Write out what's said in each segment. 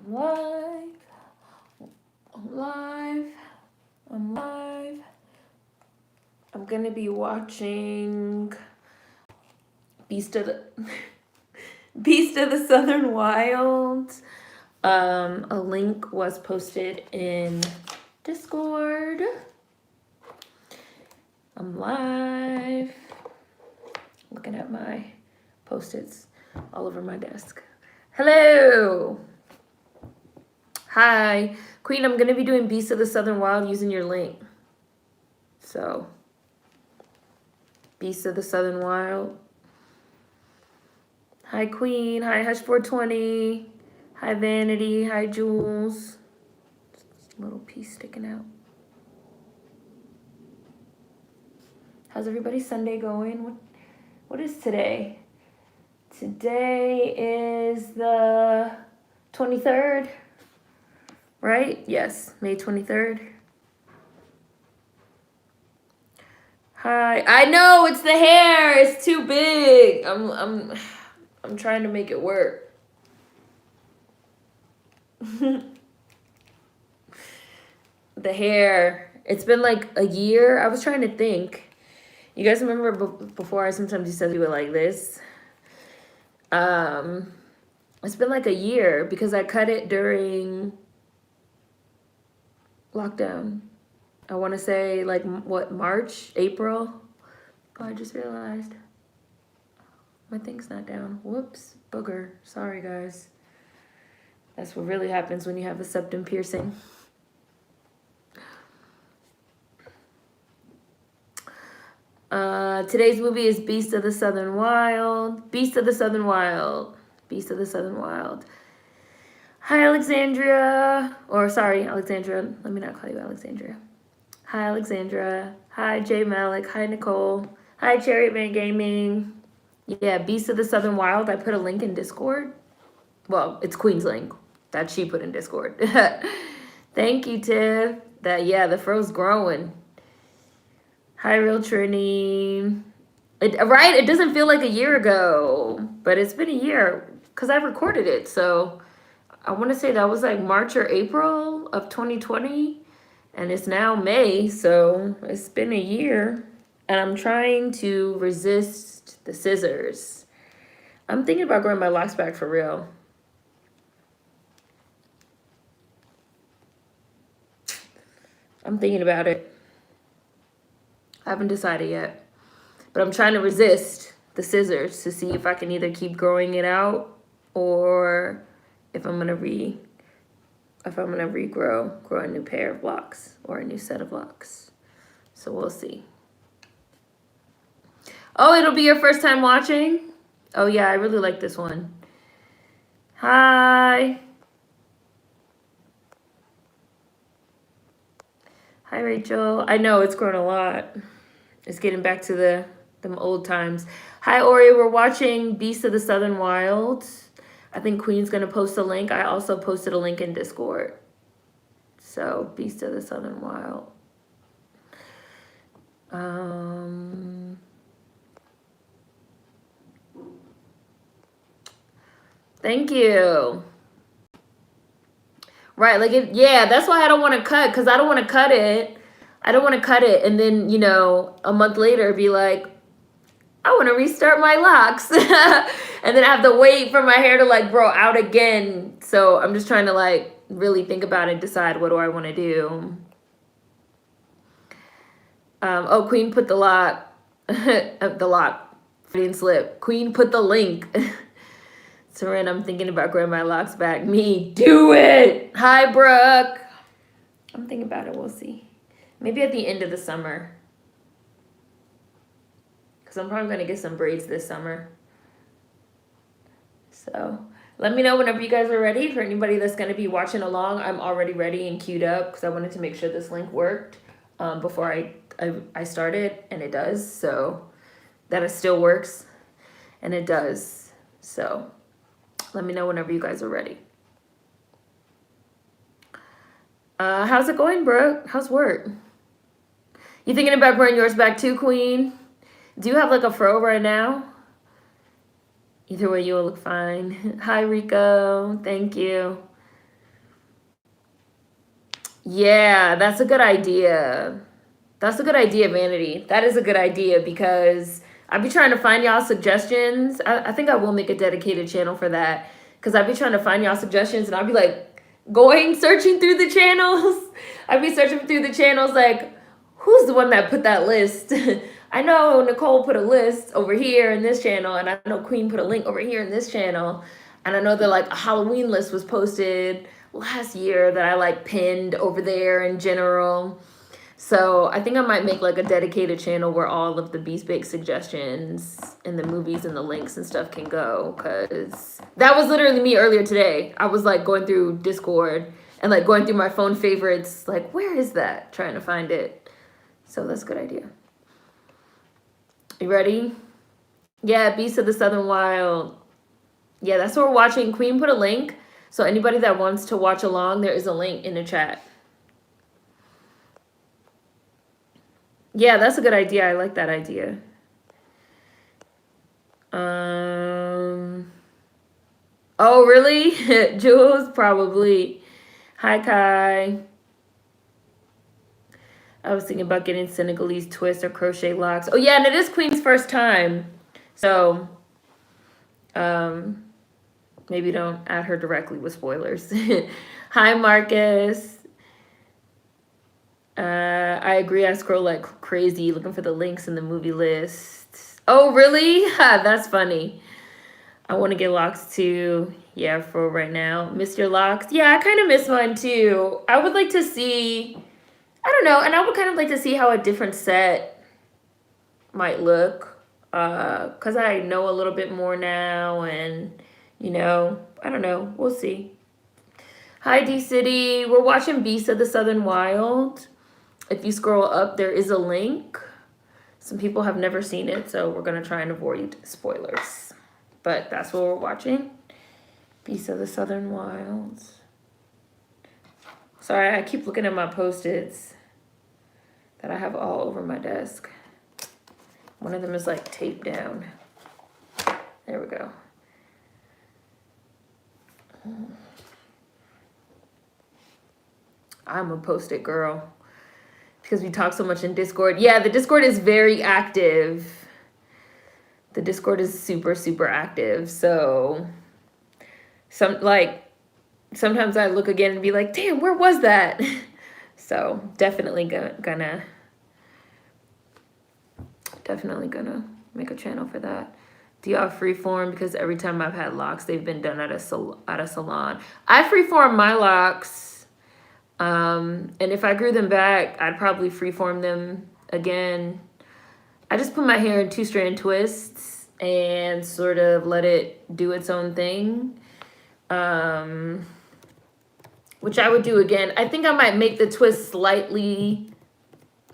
I'm live. I'm live. I'm live. I'm gonna be watching Beast of the Beast of the Southern Wild. A link was posted in Discord. I'm live. Looking at my post-its all over my desk. Hello. Hi. Queen, I'm going to be doing Beast of the Southern Wild using your link. So, Beast of the Southern Wild. Hi, Queen. Hi, Hush420. Hi, Vanity. Hi, Jules. Just a little piece sticking out. How's everybody's Sunday going? What is today? Today is the 23rd, right? Yes, May 23rd. Hi. I know it's the hair. It's too big. I'm trying to make it work. The hair. It's been like a year. I was trying to think. You guys remember before I sometimes used to do it like this? It's been like a year because I cut it during lockdown. I want to say like what, March, April? Oh, I just realized my thing's not down. Whoops, booger. Sorry, guys. That's what really happens when you have a septum piercing. Today's movie is Beast of the Southern Wild. Beast of the Southern Wild. Beast of the Southern Wild. Hi, Alexandria. Or sorry, Alexandra. Let me not call you Alexandria. Hi, Alexandra. Hi, Jay Malik. Hi, Nicole. Hi, Cherry Man Gaming. Yeah, Beast of the Southern Wild. I put a link in Discord. Well, it's Queen's link that she put in Discord. Thank you, Tiff. The fro's growing. Hi, Real Trini. Right? It doesn't feel like a year ago, but it's been a year because I recorded it. So I want to say that was like March or April of 2020, and it's now May. So it's been a year, and I'm trying to resist the scissors. I'm thinking about growing my locks back for real. I'm thinking about it. I haven't decided yet, but I'm trying to resist the scissors to see if I can either keep growing it out or if I'm gonna grow a new pair of locks or a new set of locks. So we'll see. Oh, it'll be your first time watching? Oh yeah, I really like this one. Hi. Hi, Rachel. I know it's grown a lot. It's getting back to them old times. Hi, Ori. We're watching Beast of the Southern Wild. I think Queen's going to post a link. I also posted a link in Discord. So, Beast of the Southern Wild. Thank you. Right, that's why I don't want to cut, because I don't want to cut it. I don't want to cut it and then, a month later be like, I want to restart my locks. And then I have to wait for my hair to grow out again. So I'm just trying to really think about it, decide what do I want to do. Queen put the lock, the lock, Freudian slip. Queen put the link. Seren, I'm thinking about growing my locks back. Me, do it. Hi, Brooke. I'm thinking about it. We'll see. Maybe at the end of the summer. Because I'm probably going to get some braids this summer. So let me know whenever you guys are ready. For anybody that's going to be watching along, I'm already ready and queued up because I wanted to make sure this link worked before I started, and it does. So that it still works, and it does. So let me know whenever you guys are ready. How's it going, Brooke? How's work? You thinking about growing yours back too, Queen? Do you have a fro right now? Either way, you'll look fine. Hi, Rico. Thank you. Yeah, that's a good idea. That's a good idea, Vanity. That is a good idea because I'd be trying to find y'all suggestions. I think I will make a dedicated channel for that because I'd be trying to find y'all suggestions and I'd be like searching through the channels. I'd be searching through the channels like, who's the one that put that list? I know Nicole put a list over here in this channel, and I know Queen put a link over here in this channel. And I know that like a Halloween list was posted last year that I like pinned over there in general. So I think I might make like a dedicated channel where all of the Beast Bake suggestions and the movies and the links and stuff can go. Cause that was literally me earlier today. I was like going through Discord and like going through my phone favorites, like where is that? Trying to find it. So that's a good idea. You ready? Yeah, Beast of the Southern Wild. Yeah, that's what we're watching. Queen put a link. So anybody that wants to watch along, there is a link in the chat. Yeah, that's a good idea. I like that idea. Oh, really? Jules? Probably. Hi, Kai. I was thinking about getting Senegalese twists or crochet locks. Oh, yeah, and it is Queen's first time. So, maybe don't add her directly with spoilers. Hi, Marcus. I agree. I scroll like crazy looking for the links in the movie list. Oh, really? That's funny. I want to get locks too. Yeah, for right now. Miss your locks? Yeah, I kind of miss mine too. I would like to see, I don't know, and I would kind of like to see how a different set might look. Because I know a little bit more now and, you know, I don't know. We'll see. Hi, D-City. We're watching Beast of the Southern Wild. If you scroll up, there is a link. Some people have never seen it, so we're going to try and avoid spoilers. But that's what we're watching. Beast of the Southern Wilds. Sorry, I keep looking at my Post-its that I have all over my desk. One of them is like taped down. There we go. I'm a Post-it girl because we talk so much in Discord. Yeah, the Discord is very active. The Discord is super, super active. So sometimes I look again and be like, damn, where was that? So definitely gonna make a channel for that. Do y'all freeform? Because every time I've had locks, they've been done at a salon. I freeform my locks. And if I grew them back, I'd probably freeform them again. I just put my hair in 2-strand twists and sort of let it do its own thing. Which I would do again. I think I might make the twist slightly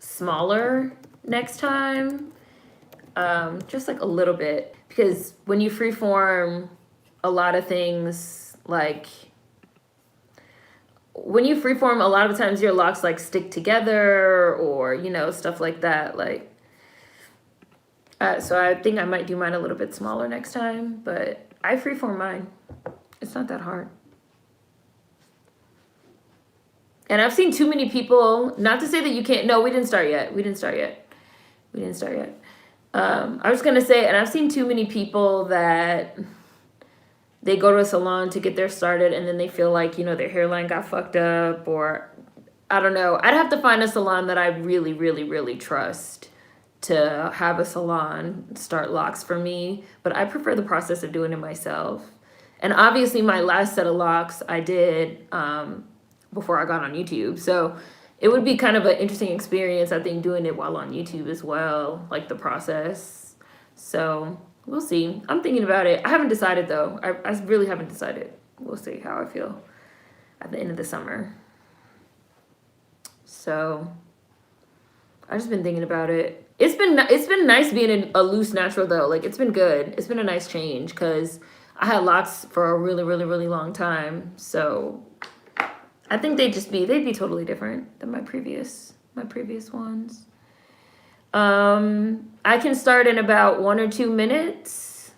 smaller next time. Just like a little bit. Because when you freeform a lot of things, like when you freeform, a lot of times your locks like stick together or, you know, stuff like that. Like, so I think I might do mine a little bit smaller next time, but I freeform mine. It's not that hard. And I've seen too many people, not to say that you can't, no, we didn't start yet. I was going to say, and I've seen too many people that they go to a salon to get their started and then they feel like, you know, their hairline got fucked up or I don't know. I'd have to find a salon that I really, really, really trust to have a salon start locks for me. But I prefer the process of doing it myself. And obviously my last set of locks I did before I got on YouTube. So it would be kind of an interesting experience, I think, doing it while on YouTube as well, like the process. So we'll see. I'm thinking about it. I haven't decided, though. I really haven't decided. We'll see how I feel at the end of the summer. So I've just been thinking about it. It's been nice being a loose natural, though. Like, it's been good. It's been a nice change because I had locks for a really, really, really long time. So I think they'd be totally different than my previous ones. I can start in about 1 or 2 minutes.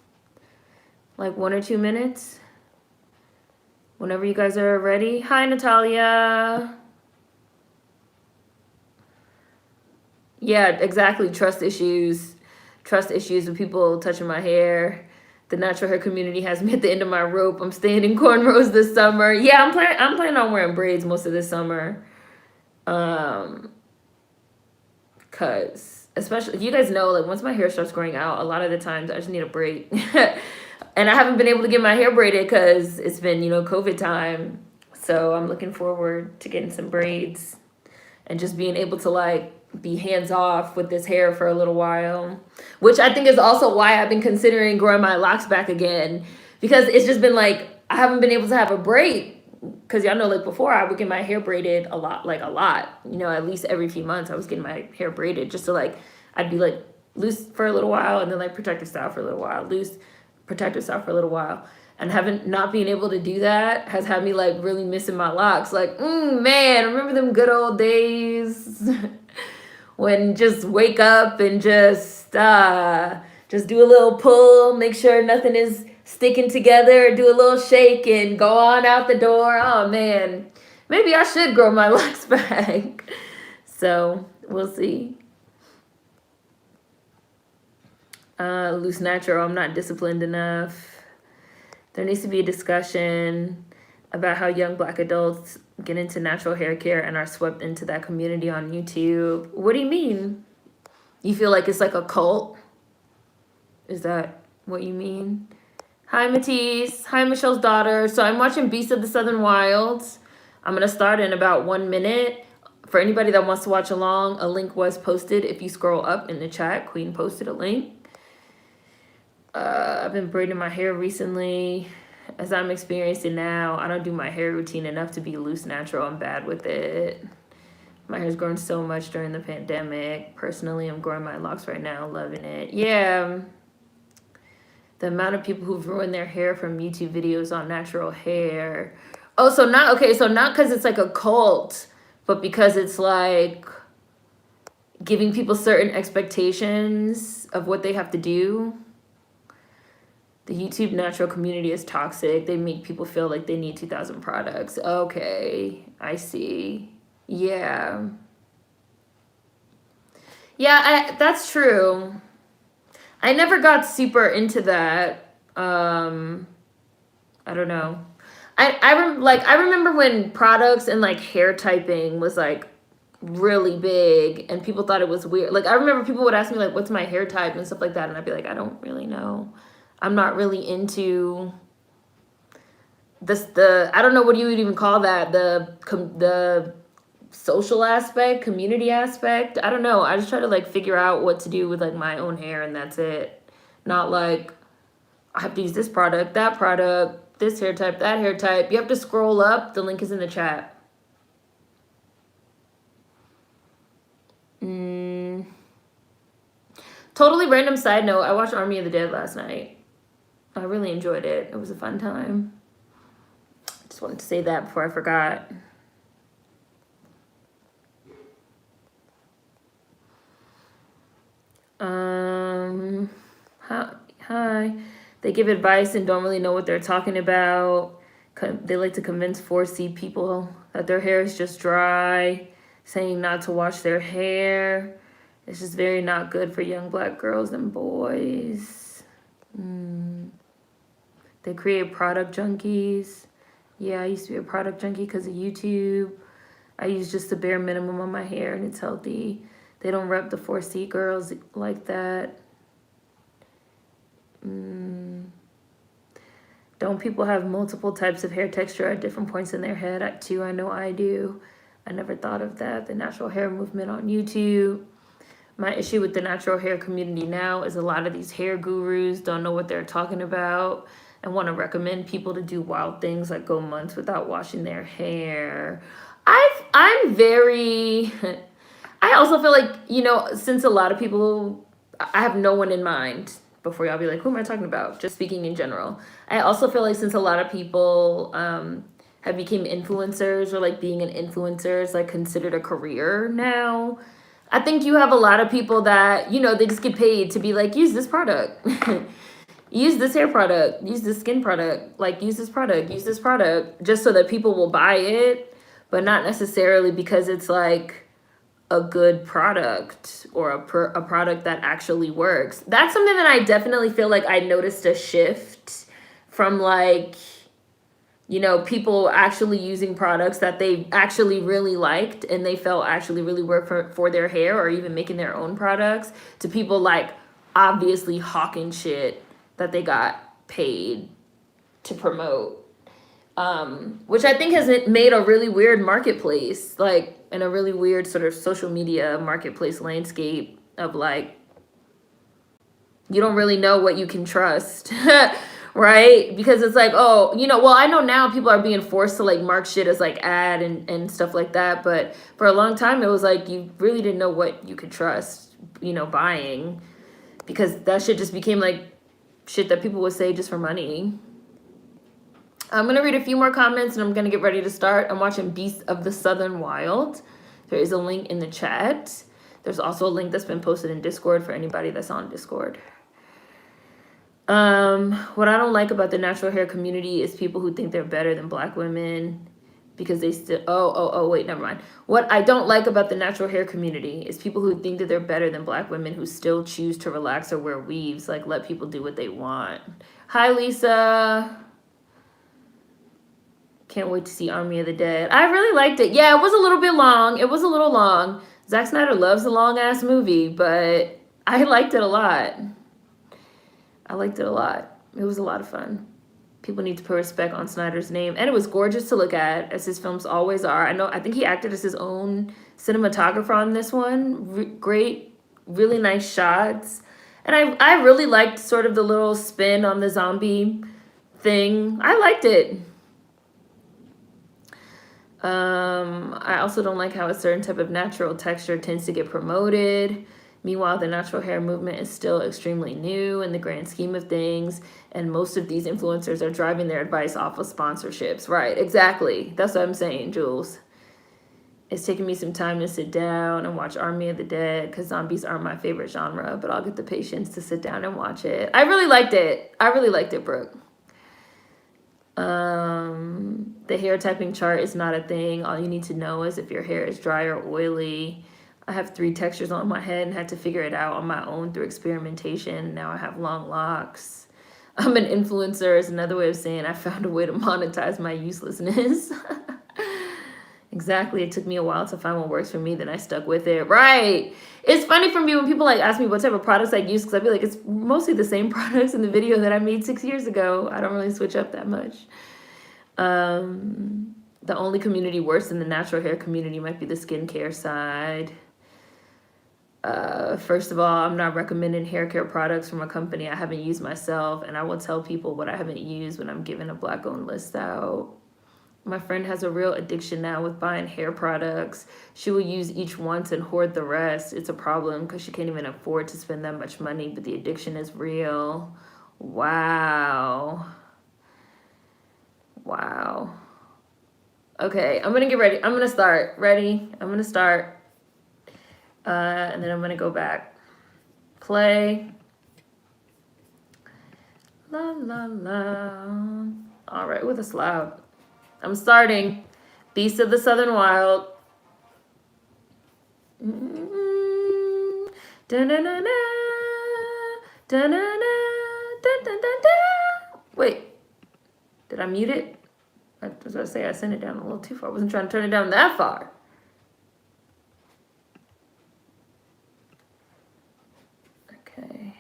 Like 1 or 2 minutes. Whenever you guys are ready. Hi, Natalia. Yeah, exactly. Trust issues with people touching my hair. The natural hair community has me at the end of my rope. I'm staying in cornrows this summer. Yeah, I'm planning on wearing braids most of this summer. Um, cause especially if you guys know, like once my hair starts growing out, a lot of the times I just need a braid. And I haven't been able to get my hair braided because it's been, COVID time. So I'm looking forward to getting some braids and just being able to like be hands off with this hair for a little while, which I think is also why I've been considering growing my locks back again, because it's just been like I haven't been able to have a braid, because y'all know, like before I would get my hair braided a lot, at least every few months I was getting my hair braided just to like I'd be like loose for a little while and then like protective style for a little while, loose protective style for a little while. And having not being able to do that has had me like really missing my locks. Like, man, remember them good old days when just wake up and just do a little pull, make sure nothing is sticking together, do a little shake and go on out the door. Oh man, maybe I should grow my locks back. So we'll see. Loose natural, I'm not disciplined enough. There needs to be a discussion about how young Black adults get into natural hair care and are swept into that community on YouTube. What do you mean? You feel like it's like a cult? Is that what you mean? Hi, Matisse. Hi, Michelle's daughter. So I'm watching Beast of the Southern Wilds. I'm going to start in about 1 minute. For anybody that wants to watch along, a link was posted. If you scroll up in the chat, Queen posted a link. I've been braiding my hair recently. As I'm experiencing now, I don't do my hair routine enough to be loose natural. I'm bad with it. My hair's grown so much during the pandemic. Personally, I'm growing my locks right now, loving it. Yeah. The amount of people who've ruined their hair from YouTube videos on natural hair. Oh, so not because it's like a cult, but because it's like giving people certain expectations of what they have to do. The YouTube natural community is toxic. They make people feel like they need 2,000 products. Okay, I see. Yeah. Yeah, that's true. I never got super into that. I don't know. I remember when products and like hair typing was like really big and people thought it was weird. Like I remember people would ask me like, what's my hair type and stuff like that, and I'd be like, I don't really know. I'm not really into this. I don't know what you would even call that. The social aspect, community aspect. I don't know. I just try to like figure out what to do with like my own hair, and that's it. Not like I have to use this product, that product, this hair type, that hair type. You have to scroll up. The link is in the chat. Totally random side note. I watched Army of the Dead last night. I really enjoyed it. It was a fun time. Just wanted to say that before I forgot. Hi. They give advice and don't really know what they're talking about. They like to convince 4C people that their hair is just dry, saying not to wash their hair. It's just very not good for young Black girls and boys. They create product junkies. Yeah, I used to be a product junkie because of YouTube. I use just the bare minimum on my hair and it's healthy. They don't rep the 4C girls like that. Don't people have multiple types of hair texture at different points in their head? I know I do. I never thought of that. The natural hair movement on YouTube. My issue with the natural hair community now is a lot of these hair gurus don't know what they're talking about and want to recommend people to do wild things like go months without washing their hair. I'm very, I also feel like, since a lot of people, I have no one in mind before y'all be like, who am I talking about? Just speaking in general. I also feel like since a lot of people have become influencers, or like being an influencer is like considered a career now, I think you have a lot of people that, they just get paid to be like, use this product. Use this hair product, use this skin product, like use this product, just so that people will buy it, but not necessarily because it's like a good product or a product that actually works. That's something that I definitely feel like I noticed a shift from, like, you know, people actually using products that they actually really liked and they felt actually really work for their hair, or even making their own products, to people like obviously hawking shit that they got paid to promote. Which I think has made a really weird marketplace, like, in a really weird sort of social media marketplace landscape of, like, you don't really know what you can trust. Right? Because it's like, oh, you know, well, I know now people are being forced to, like, mark shit as, like, ad and stuff like that. But for a long time, it was like you really didn't know what you could trust, you know, buying. Because that shit just became, like, shit that people would say just for money. I'm going to read a few more comments and I'm going to get ready to start. I'm watching Beast of the Southern Wild. There is a link in the chat. There's also a link that's been posted in Discord for anybody that's on Discord. What I don't like about the natural hair community is people who think they're better than Black women because they still, wait, never mind. What I don't like about the natural hair community is people who think that they're better than Black women who still choose to relax or wear weaves, like, let people do what they want. Hi, Lisa. Can't wait to see Army of the Dead. I really liked it. Yeah, it was a little bit long. It was a little long. Zack Snyder loves a long-ass movie, but I liked it a lot. I liked it a lot. It was a lot of fun. People need to put respect on Snyder's name. And it was gorgeous to look at, as his films always are. I think he acted as his own cinematographer on this one. Great, really nice shots. And I really liked sort of the little spin on the zombie thing. I liked it. I also don't like how a certain type of natural texture tends to get promoted. Meanwhile, the natural hair movement is still extremely new in the grand scheme of things, and most of these influencers are driving their advice off of sponsorships. Right, exactly. That's what I'm saying, Jules. It's taking me some time to sit down and watch Army of the Dead because zombies aren't my favorite genre, but I'll get the patience to sit down and watch it. I really liked it. I really liked it, Brooke. The hair typing chart is not a thing. All you need to know is if your hair is dry or oily. I have 3 textures on my head and had to figure it out on my own through experimentation. Now I have long locks. I'm an influencer is another way of saying I found a way to monetize my uselessness. Exactly. It took me a while to find what works for me, then I stuck with it. Right. It's funny for me when people, like, ask me what type of products I use, because I feel like it's mostly the same products in the video that I made 6 years ago. I don't really switch up that much. The only community worse than the natural hair community might be the skincare side. First of all, I'm not recommending hair care products from a company I haven't used myself, and I will tell people what I haven't used when I'm giving a Black-owned list out. My friend has a real addiction now with buying hair products. She will use each once and hoard the rest. It's a problem because she can't even afford to spend that much money, but the addiction is real. Wow. Wow. Okay, I'm going to get ready. I'm going to start. Ready? I'm going to start. And then I'm going to go back. Play. La, la, la. All right, with us loud. I'm starting. Beast of the Southern Wild. Wait, did I mute it? I was going to say I sent it down a little too far. I wasn't trying to turn it down that far. Okay.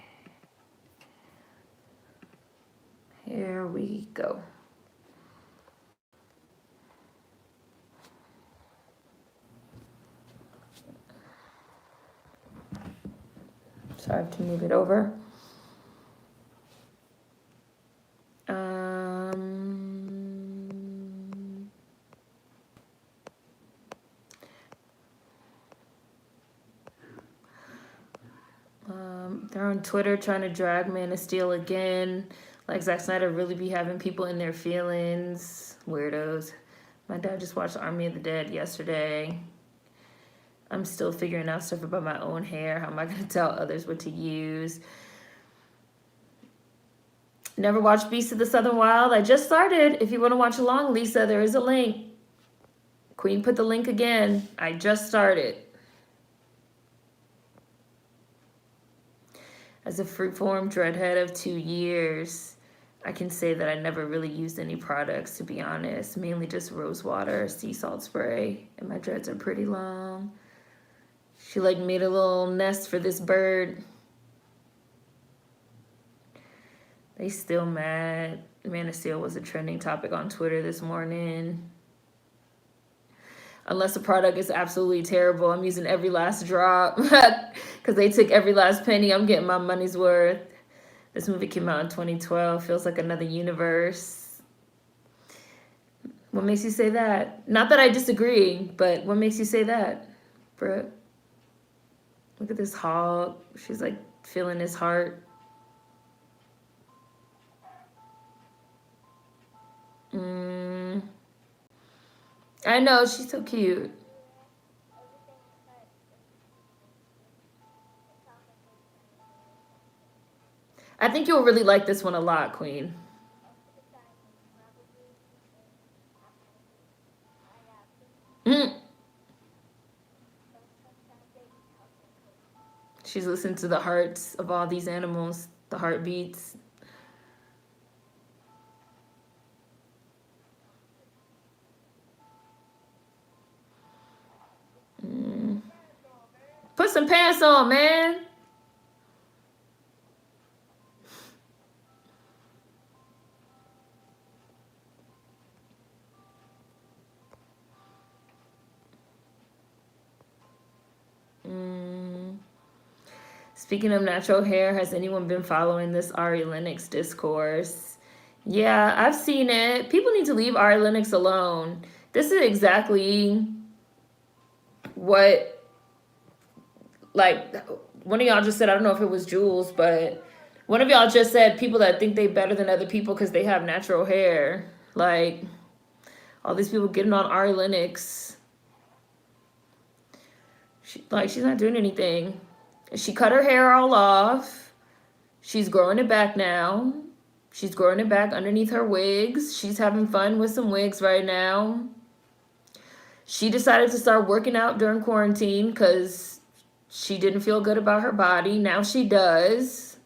Here we go. So I have to move it over. They're on Twitter trying to drag Man of Steel again. Like, Zack Snyder really be having people in their feelings. Weirdos. My dad just watched Army of the Dead yesterday. I'm still figuring out stuff about my own hair. How am I going to tell others what to use? Never watched Beast of the Southern Wild? I just started. If you want to watch along, Lisa, there is a link. Queen put the link again. I just started. As a freeform redhead of 2 years, I can say that I never really used any products, to be honest. Mainly just rose water, sea salt spray, and my dreads are pretty long. She like made a little nest for this bird. They still mad. Man of Steel was a trending topic on Twitter this morning. Unless the product is absolutely terrible, I'm using every last drop because they took every last penny. I'm getting my money's worth. This movie came out in 2012. Feels like another universe. What makes you say that? Not that I disagree, but what makes you say that, Brooke? Look at this hog. She's like feeling his heart. I know, she's so cute. I think you'll really like this one a lot, Queen. She's listened to the hearts of all these animals, the heartbeats. Put some pants on, man. Speaking of natural hair, has anyone been following this Ari Lennox discourse? Yeah, I've seen it. People need to leave Ari Lennox alone. This is exactly what, like, one of y'all just said, I don't know if it was Jules, but one of y'all just said people that think they better than other people because they have natural hair. Like, all these people getting on Ari Lennox. She's not doing anything. She cut her hair all off. She's growing it back now. She's growing it back underneath her wigs. She's having fun with some wigs right now. She decided to start working out during quarantine because she didn't feel good about her body. Now she does.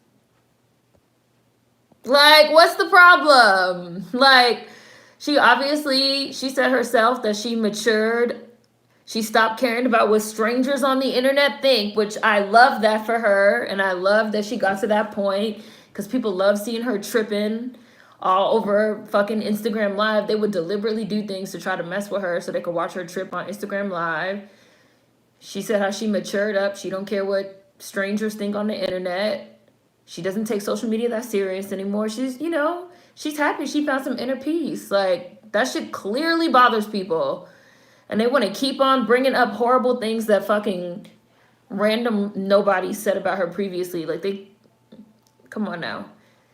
Like, what's the problem? Like, she said herself that she matured. She stopped caring about what strangers on the internet think, which I love that for her. And I love that she got to that point because people love seeing her tripping all over fucking Instagram Live. They would deliberately do things to try to mess with her so they could watch her trip on Instagram Live. She said how she matured up. She don't care what strangers think on the internet. She doesn't take social media that serious anymore. She's happy. She found some inner peace. Like, that shit clearly bothers people. And they want to keep on bringing up horrible things that fucking random nobody said about her previously. Like, come on now.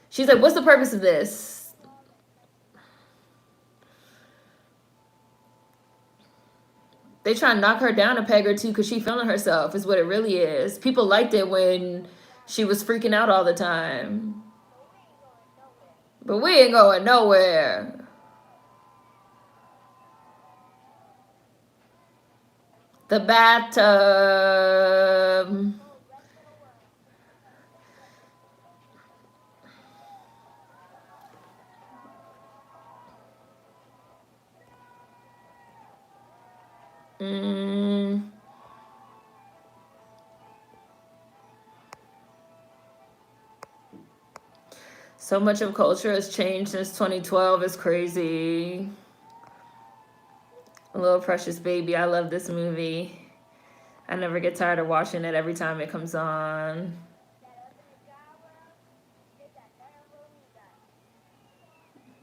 She's like, what's the purpose of this? They try to knock her down a peg or two because she feeling herself is what it really is. People liked it when she was freaking out all the time. But we ain't going nowhere. The bathtub. So much of culture has changed since 2012. It's crazy. A Little Precious Baby. I love this movie. I never get tired of watching it every time it comes on.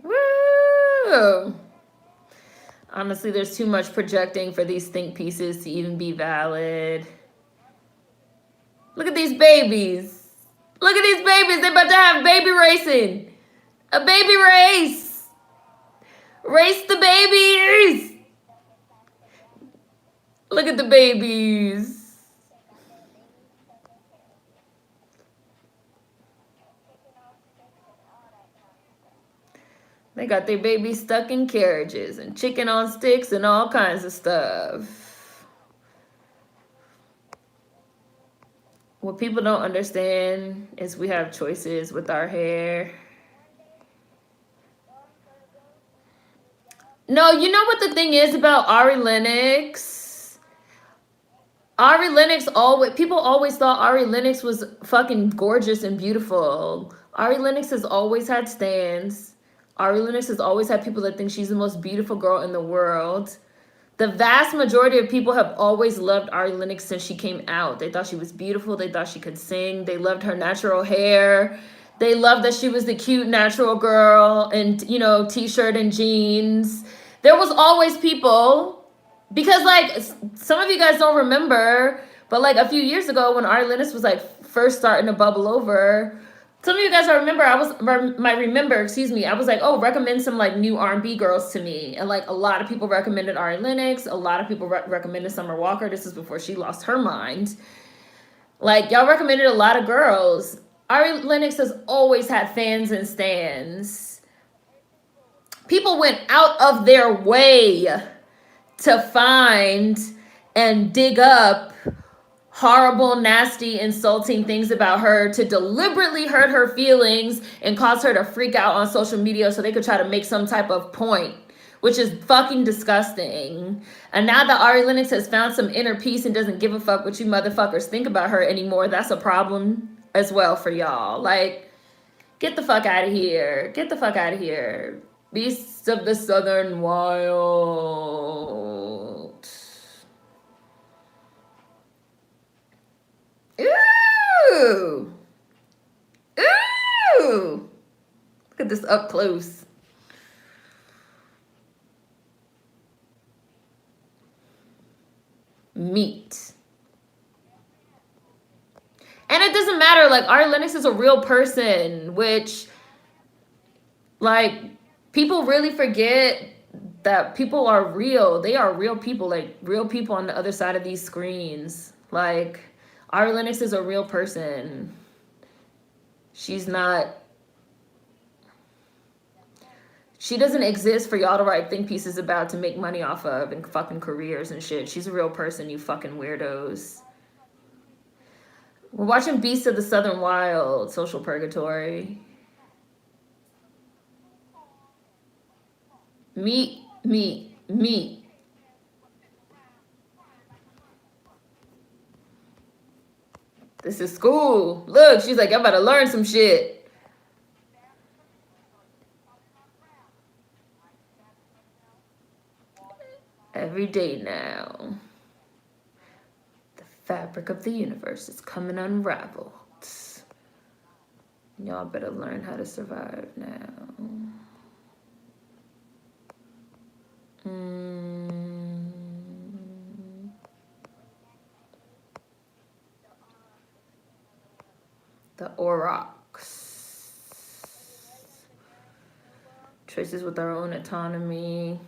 Woo! Honestly, there's too much projecting for these think pieces to even be valid. Look at these babies. Look at these babies. They're about to have baby racing. A baby race. Race the babies. Look at the babies. They got their babies stuck in carriages and chicken on sticks and all kinds of stuff. What people don't understand is we have choices with our hair. No, you know what the thing is about Ari Lennox? Ari Lennox always, people always thought Ari Lennox was fucking gorgeous and beautiful. Ari Lennox has always had stans. Ari Lennox has always had people that think she's the most beautiful girl in the world. The vast majority of people have always loved Ari Lennox since she came out. They thought she was beautiful. They thought she could sing. They loved her natural hair. They loved that she was the cute natural girl and, you know, t-shirt and jeans. There was always people, because like some of you guys don't remember, but like a few years ago when Ari Lennox was like first starting to bubble over, some of you guys might remember, I was like, oh, recommend some like new R&B girls to me. And like a lot of people recommended Ari Lennox. A lot of people recommended Summer Walker. This is before she lost her mind. Like y'all recommended a lot of girls. Ari Lennox has always had fans and stans. People went out of their way to find and dig up horrible, nasty, insulting things about her, to deliberately hurt her feelings and cause her to freak out on social media so they could try to make some type of point, which is fucking disgusting. And now that Ari Lennox has found some inner peace and doesn't give a fuck what you motherfuckers think about her anymore, that's a problem as well for y'all. Like, get the fuck out of here. Get the fuck out of here. Beasts of the Southern Wild. Ooh. Ooh. Look at this up close. Meat. And it doesn't matter. Like, Ari Lennox is a real person, which, like, people really forget that people are real. They are real people, like, real people on the other side of these screens. Like, Ari Lennox is a real person. She doesn't exist for y'all to write think pieces about to make money off of and fucking careers and shit. She's a real person, you fucking weirdos. We're watching Beasts of the Southern Wild, Social Purgatory. Meat, meat, meat. This is school. Look, she's like, I'm about to learn some shit. Every day now. The fabric of the universe is coming unraveled. Y'all better learn how to survive now. The Aurochs. Choices with our own autonomy.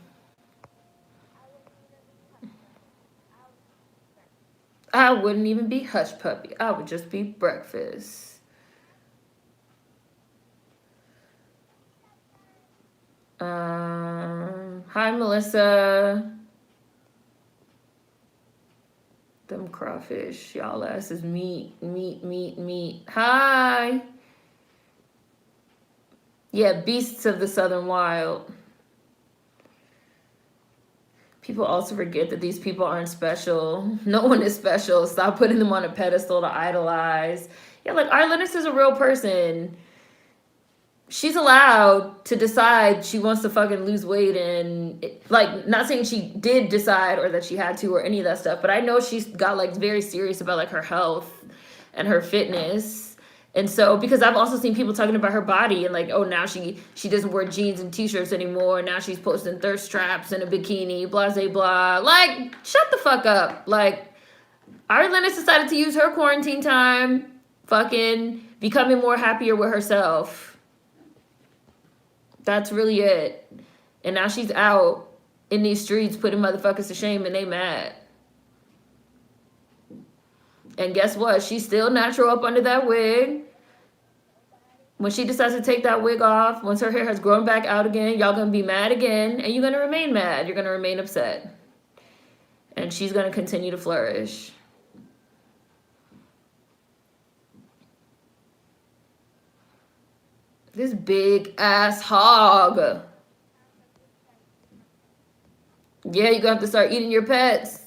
I wouldn't even be Hush Puppy. I would just be breakfast. Hi, Melissa. Them crawfish. Y'all ass is meat, meat, meat, meat. Hi. Yeah, Beasts of the Southern Wild. People also forget that these people aren't special. No one is special. Stop putting them on a pedestal to idolize. Yeah, like, Ari Lennox is a real person. She's allowed to decide she wants to fucking lose weight, and like, not saying she did decide or that she had to or any of that stuff, but I know she's got like very serious about like her health and her fitness. And so, because I've also seen people talking about her body and like, oh, now she doesn't wear jeans and t-shirts anymore. Now she's posting thirst traps and a bikini, blah, blah, blah. Like, shut the fuck up. Like, Ari Lennox decided to use her quarantine time fucking becoming more happier with herself. That's really it. And now she's out in these streets putting motherfuckers to shame and they mad. And guess what? She's still natural up under that wig. When she decides to take that wig off, once her hair has grown back out again, y'all gonna be mad again, and you're gonna remain mad. You're gonna remain upset. And she's gonna continue to flourish. This big ass hog. Yeah, you're gonna have to start eating your pets.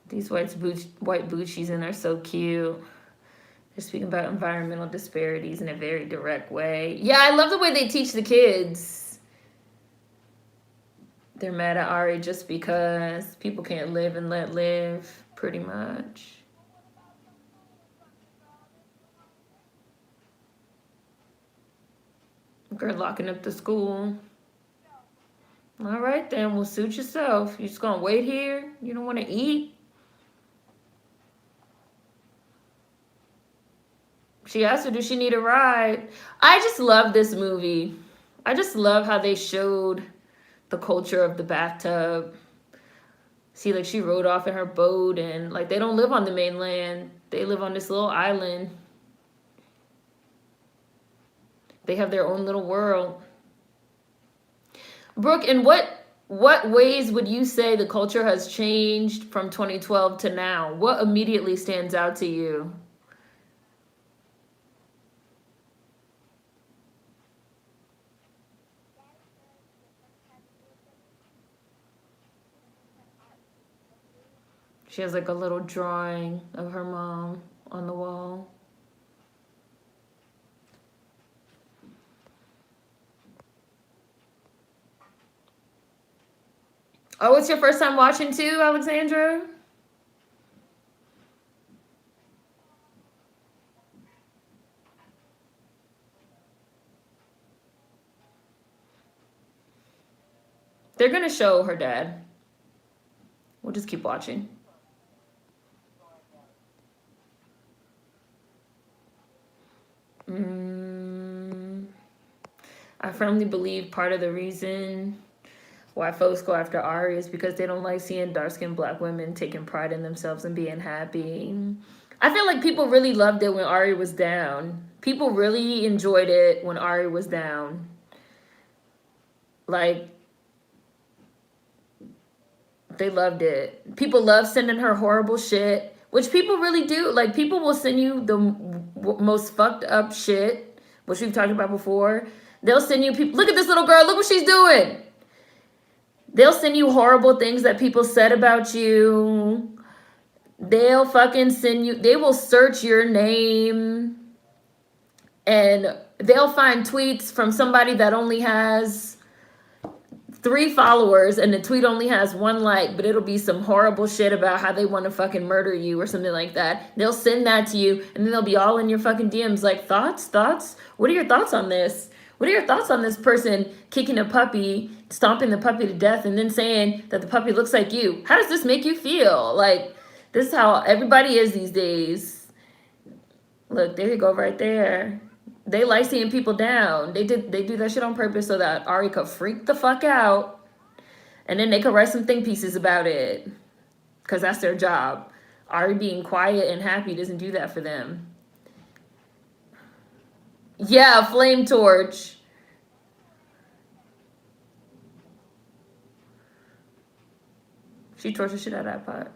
These white Boochies and they're so cute. They're speaking about environmental disparities in a very direct way. Yeah, I love the way they teach the kids. They're mad at Ari just because people can't live and let live, pretty much. Girl locking up the school. All right, then. Well, suit yourself. You just gonna wait here? You don't want to eat? She asked her, does she need a ride? I just love this movie. I just love how they showed the culture of the bathtub. See, like, she rode off in her boat, and, like, they don't live on the mainland. They live on this little island. They have their own little world. Brooke, in what ways would you say the culture has changed from 2012 to now? What immediately stands out to you? She has like a little drawing of her mom on the wall. Oh, it's your first time watching too, Alexandra? They're gonna show her dad. We'll just keep watching. I firmly believe part of the reason why folks go after Ari is because they don't like seeing dark-skinned black women taking pride in themselves and being happy. I feel like people really loved it when Ari was down. People really enjoyed it when Ari was down. Like, they loved it. People love sending her horrible shit, which people really do. Like, people will send you the most fucked up shit, which we've talked about before. They'll send you people. Look at this little girl. Look what she's doing. They'll send you horrible things that people said about you. They'll fucking send you. They will search your name. And they'll find tweets from somebody that only has 3 followers and the tweet only has 1 like, but it'll be some horrible shit about how they want to fucking murder you or something like that. They'll send that to you and then they'll be all in your fucking DMs like, thoughts? What are your thoughts on this? What are your thoughts on this person kicking a puppy, stomping the puppy to death, and then saying that the puppy looks like you? How does this make you feel? Like, this is how everybody is these days. Look, there you go right there. They like seeing people down. They do that shit on purpose so that Ari could freak the fuck out. And then they could write some think pieces about it. Because that's their job. Ari being quiet and happy doesn't do that for them. Yeah, flame torch. She torched the shit out of that pot.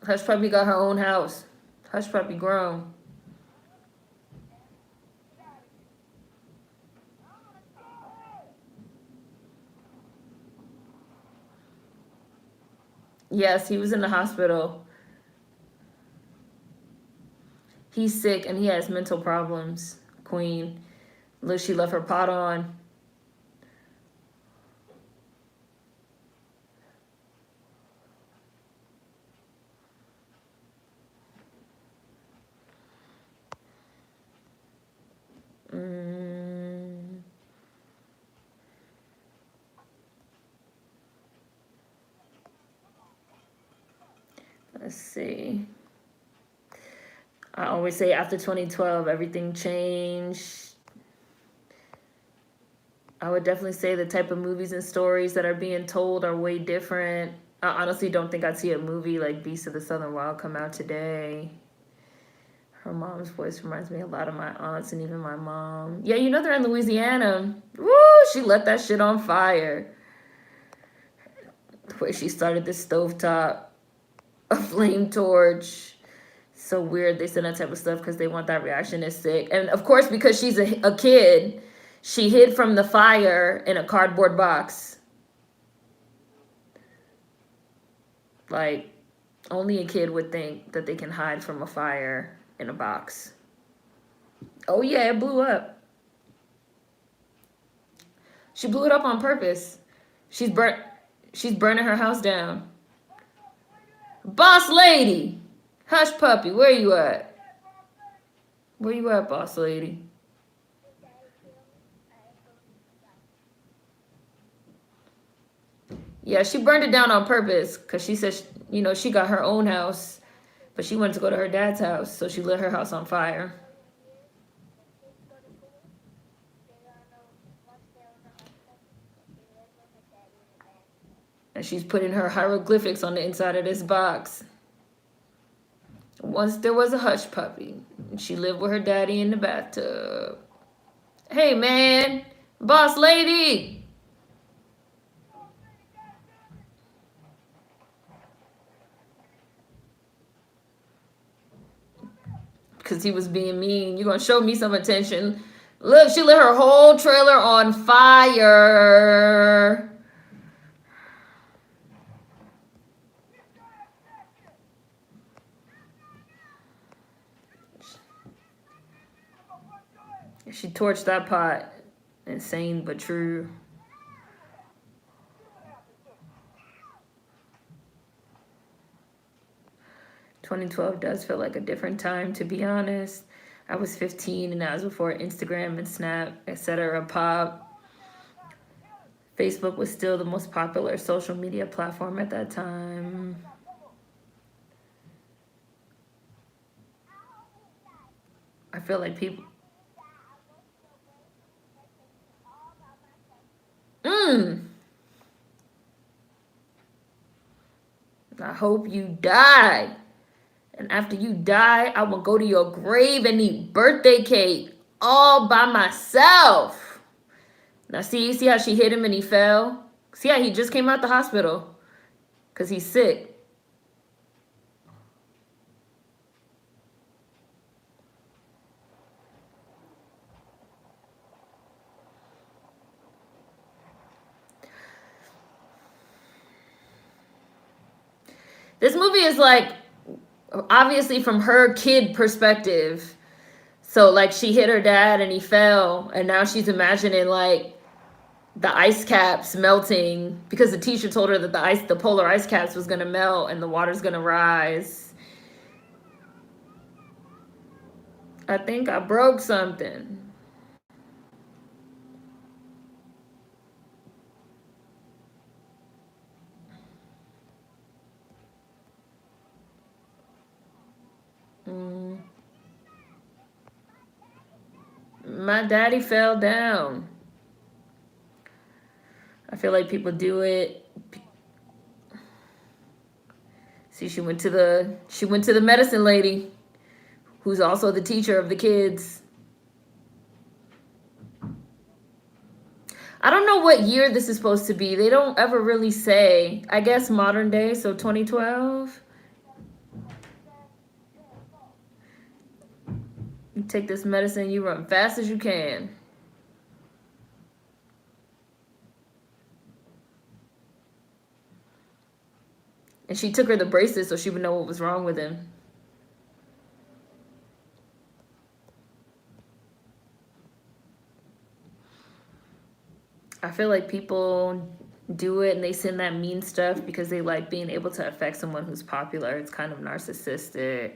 Hush Puppy got her own house. Hush Puppy grown. Yes, he was in the hospital. He's sick and he has mental problems, Queen. Look, she left her pot on. Let's see. I always say after 2012, everything changed. I would definitely say the type of movies and stories that are being told are way different. I honestly don't think I'd see a movie like Beast of the Southern Wild come out today. Her mom's voice reminds me a lot of my aunts and even my mom. Yeah, you know they're in Louisiana. Woo! She let that shit on fire. The way she started this stovetop, a flame torch. So weird they send that type of stuff because they want that reactionistic. And of course, because she's a kid, she hid from the fire in a cardboard box. Like, only a kid would think that they can hide from a fire in a box. Oh yeah, it blew up. She blew it up on purpose. She's burning her house down. Boss lady! Hush puppy, where you at? Where you at, boss lady? Yeah, she burned it down on purpose because she said, she got her own house, but she wanted to go to her dad's house, so she lit her house on fire. And she's putting her hieroglyphics on the inside of this box. Once there was a hush puppy, and she lived with her daddy in the bathtub. Hey, man, boss lady. Because he was being mean. You're going to show me some attention. Look, she lit her whole trailer on fire. She torched that pot. Insane but true. "2012 does feel like a different time, to be honest. I was 15 and that was before Instagram and Snap, etc. pop. Facebook was still the most popular social media platform at that time. I feel like people... I hope you die. And after you die, I will go to your grave and eat birthday cake all by myself." Now see how she hit him and he fell? See how he just came out the hospital? Because he's sick. This movie is like, obviously from her kid perspective. So like she hit her dad and he fell, and now she's imagining like the ice caps melting because the teacher told her that the polar ice caps was gonna melt and the water's gonna rise. I think I broke something. My daddy fell down. I feel like people do it. See, she went to the medicine lady, who's also the teacher of the kids. I don't know what year this is supposed to be. They don't ever really say. I guess modern day, so 2012. You take this medicine, you run fast as you can. And she took her the bracelet so she would know what was wrong with him. I feel like people do it and they send that mean stuff because they like being able to affect someone who's popular. It's kind of narcissistic.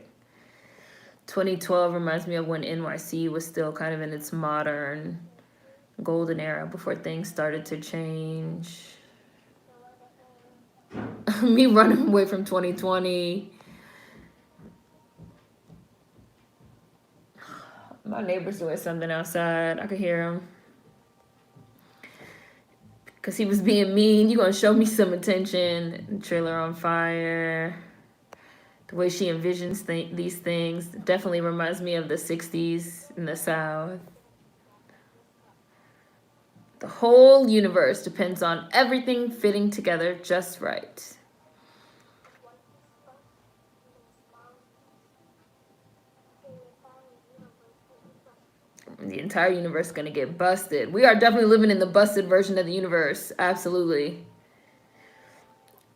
2012 reminds me of when NYC was still kind of in its modern golden era before things started to change. Me running away from 2020. My neighbor's doing something outside. I could hear him. Because he was being mean. You gonna show me some attention. Trailer on fire. The way she envisions these things definitely reminds me of the 60s in the South. The whole universe depends on everything fitting together just right. The entire universe is going to get busted. We are definitely living in the busted version of the universe. Absolutely.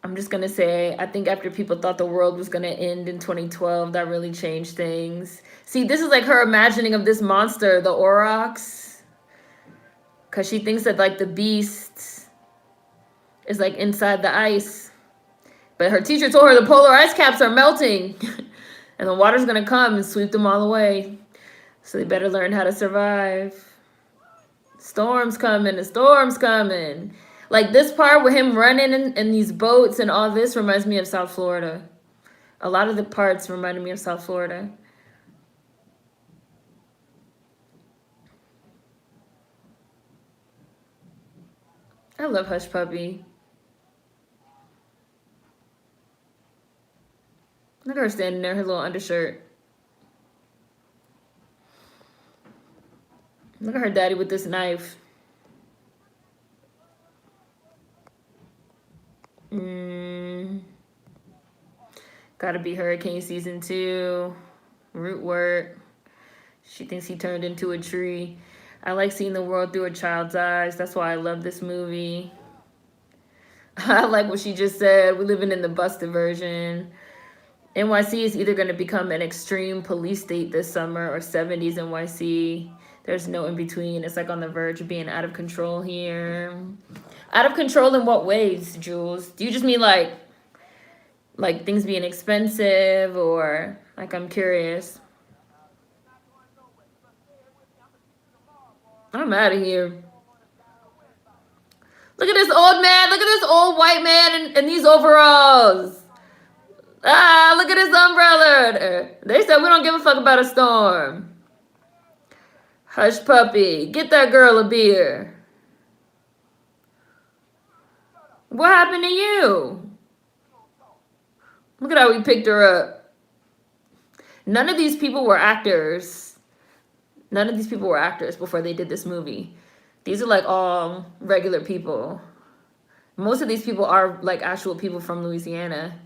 I'm just going to say, I think after people thought the world was going to end in 2012, that really changed things. See, this is like her imagining of this monster, the Aurochs. Because she thinks that, like, the beast is, like, inside the ice. But her teacher told her the polar ice caps are melting. And the water's going to come and sweep them all away. So they better learn how to survive. Storm's coming, the storm's coming. Like this part with him running in these boats and all this reminds me of South Florida. A lot of the parts reminded me of South Florida. I love Hush Puppy. Look at her standing there, her little undershirt. Look at her daddy with this knife. Gotta be Hurricane Season 2. Root work. She thinks he turned into a tree. I like seeing the world through a child's eyes. That's why I love this movie. I like what she just said. We're living in the busted version. NYC is either going to become an extreme police state this summer or 70s NYC. There's no in between. It's like on the verge of being out of control here. Out of control in what ways, Jules? Do you just mean like things being expensive, or like, I'm curious? I'm out of here. Look at this old man. Look at this old white man in these overalls. Ah, look at this umbrella. They said we don't give a fuck about a storm. Hush Puppy, get that girl a beer. What happened to you? Look at how we picked her up. None of these people were actors. None of these people were actors before they did this movie. These are like all regular people. Most of these people are like actual people from Louisiana.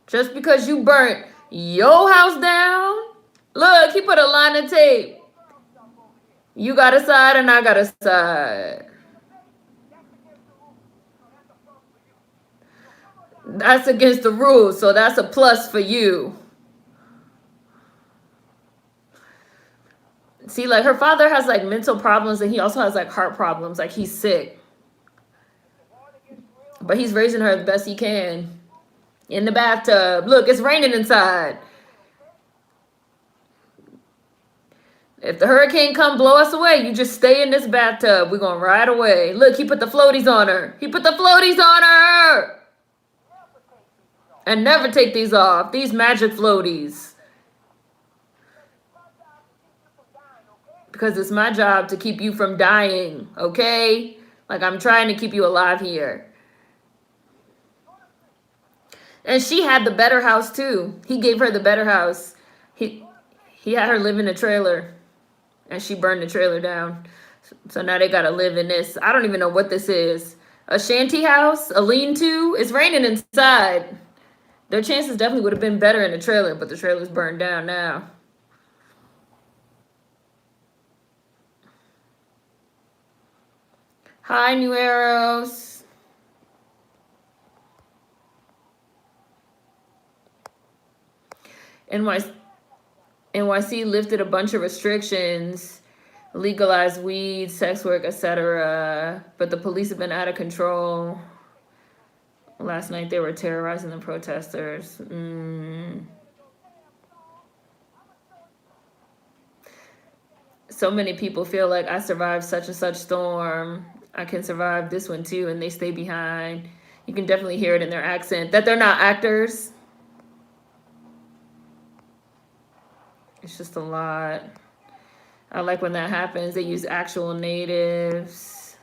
Just because you burnt your house down? Look, he put a line of tape. You got a side and I got a side. That's against the rules, so that's a plus for you. See, like her father has like mental problems and he also has like heart problems. Like he's sick. But he's raising her the best he can. In the bathtub. Look, it's raining inside. If the hurricane come blow us away, you just stay in this bathtub. We're going to ride away. Look, he put the floaties on her. He put the floaties on her. And never take these off. These magic floaties. Because it's my job to keep you from dying, okay? Like I'm trying to keep you alive here. And she had the better house too. He gave her the better house. He had her live in a trailer. And she burned the trailer down. So now they got to live in this. I don't even know what this is. A shanty house? A lean-to? It's raining inside. Their chances definitely would have been better in the trailer, but the trailer's burned down now. Hi, New Arrows. NYC lifted a bunch of restrictions, legalized weed, sex work, etc. But the police have been out of control. Last night they were terrorizing the protesters. So many people feel like I survived such and such storm. I can survive this one too, and they stay behind. You can definitely hear it in their accent that they're not actors. It's just a lot. I like when that happens. They use actual natives.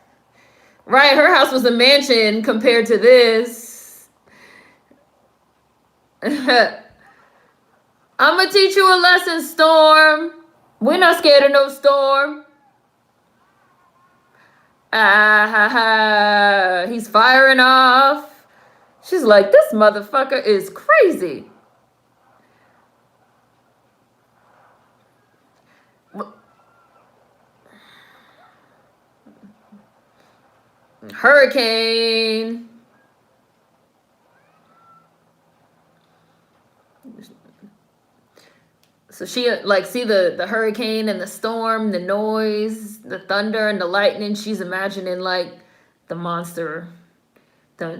Right, her house was a mansion compared to this. I'm gonna teach you a lesson, Storm. We're not scared of no storm. Ah ha ha. He's firing off. She's like, this motherfucker is crazy. Hurricane. So she like see the hurricane and the storm, the noise, the thunder and the lightning. She's imagining like the monster.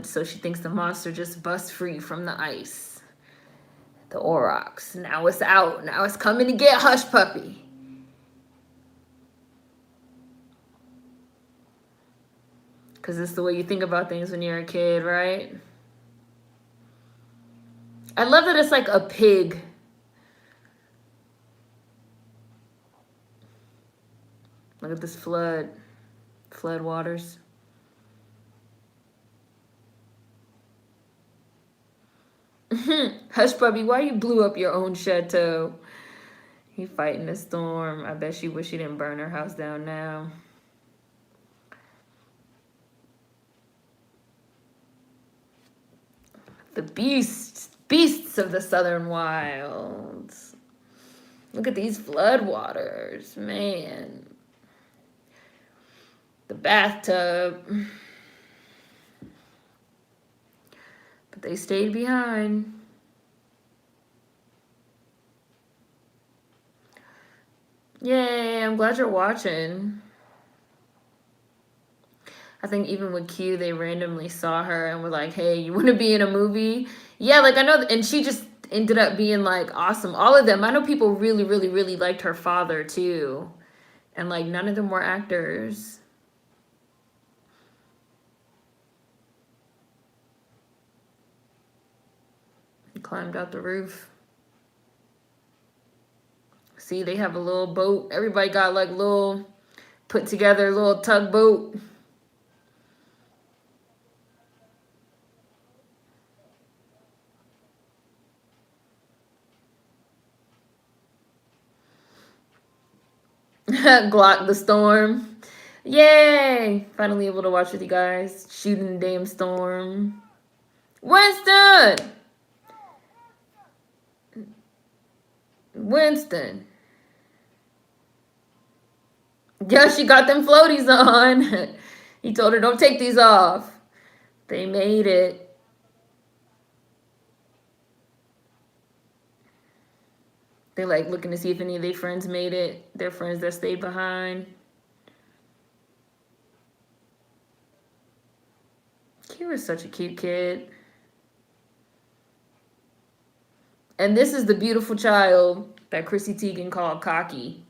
So she thinks the monster just bust free from the ice. The aurochs. Now it's out. Now it's coming to get Hush Puppy. Because it's the way you think about things when you're a kid, right? I love that it's like a pig. Look at this flood waters. Hush Puppy, why you blew up your own chateau? He fighting the storm. I bet she wish she didn't burn her house down now. The beasts of the southern wilds. Look at these floodwaters, man. The bathtub. But they stayed behind. Yay, I'm glad you're watching. I think even with Q, they randomly saw her and were like, hey, you want to be in a movie? Yeah, like I know, and she just ended up being like awesome. All of them. I know people really, really, really liked her father too. And like none of them were actors. He climbed out the roof. See, they have a little boat. Everybody got like little put together little tugboat. Glock the storm. Yay! Finally able to watch with you guys. Shooting the damn storm. Winston! Winston. Yeah, she got them floaties on. He told her, don't take these off. They made it. They like looking to see if any of their friends made it. Their friends that stayed behind. Kira's such a cute kid. And this is the beautiful child that Chrissy Teigen called cocky.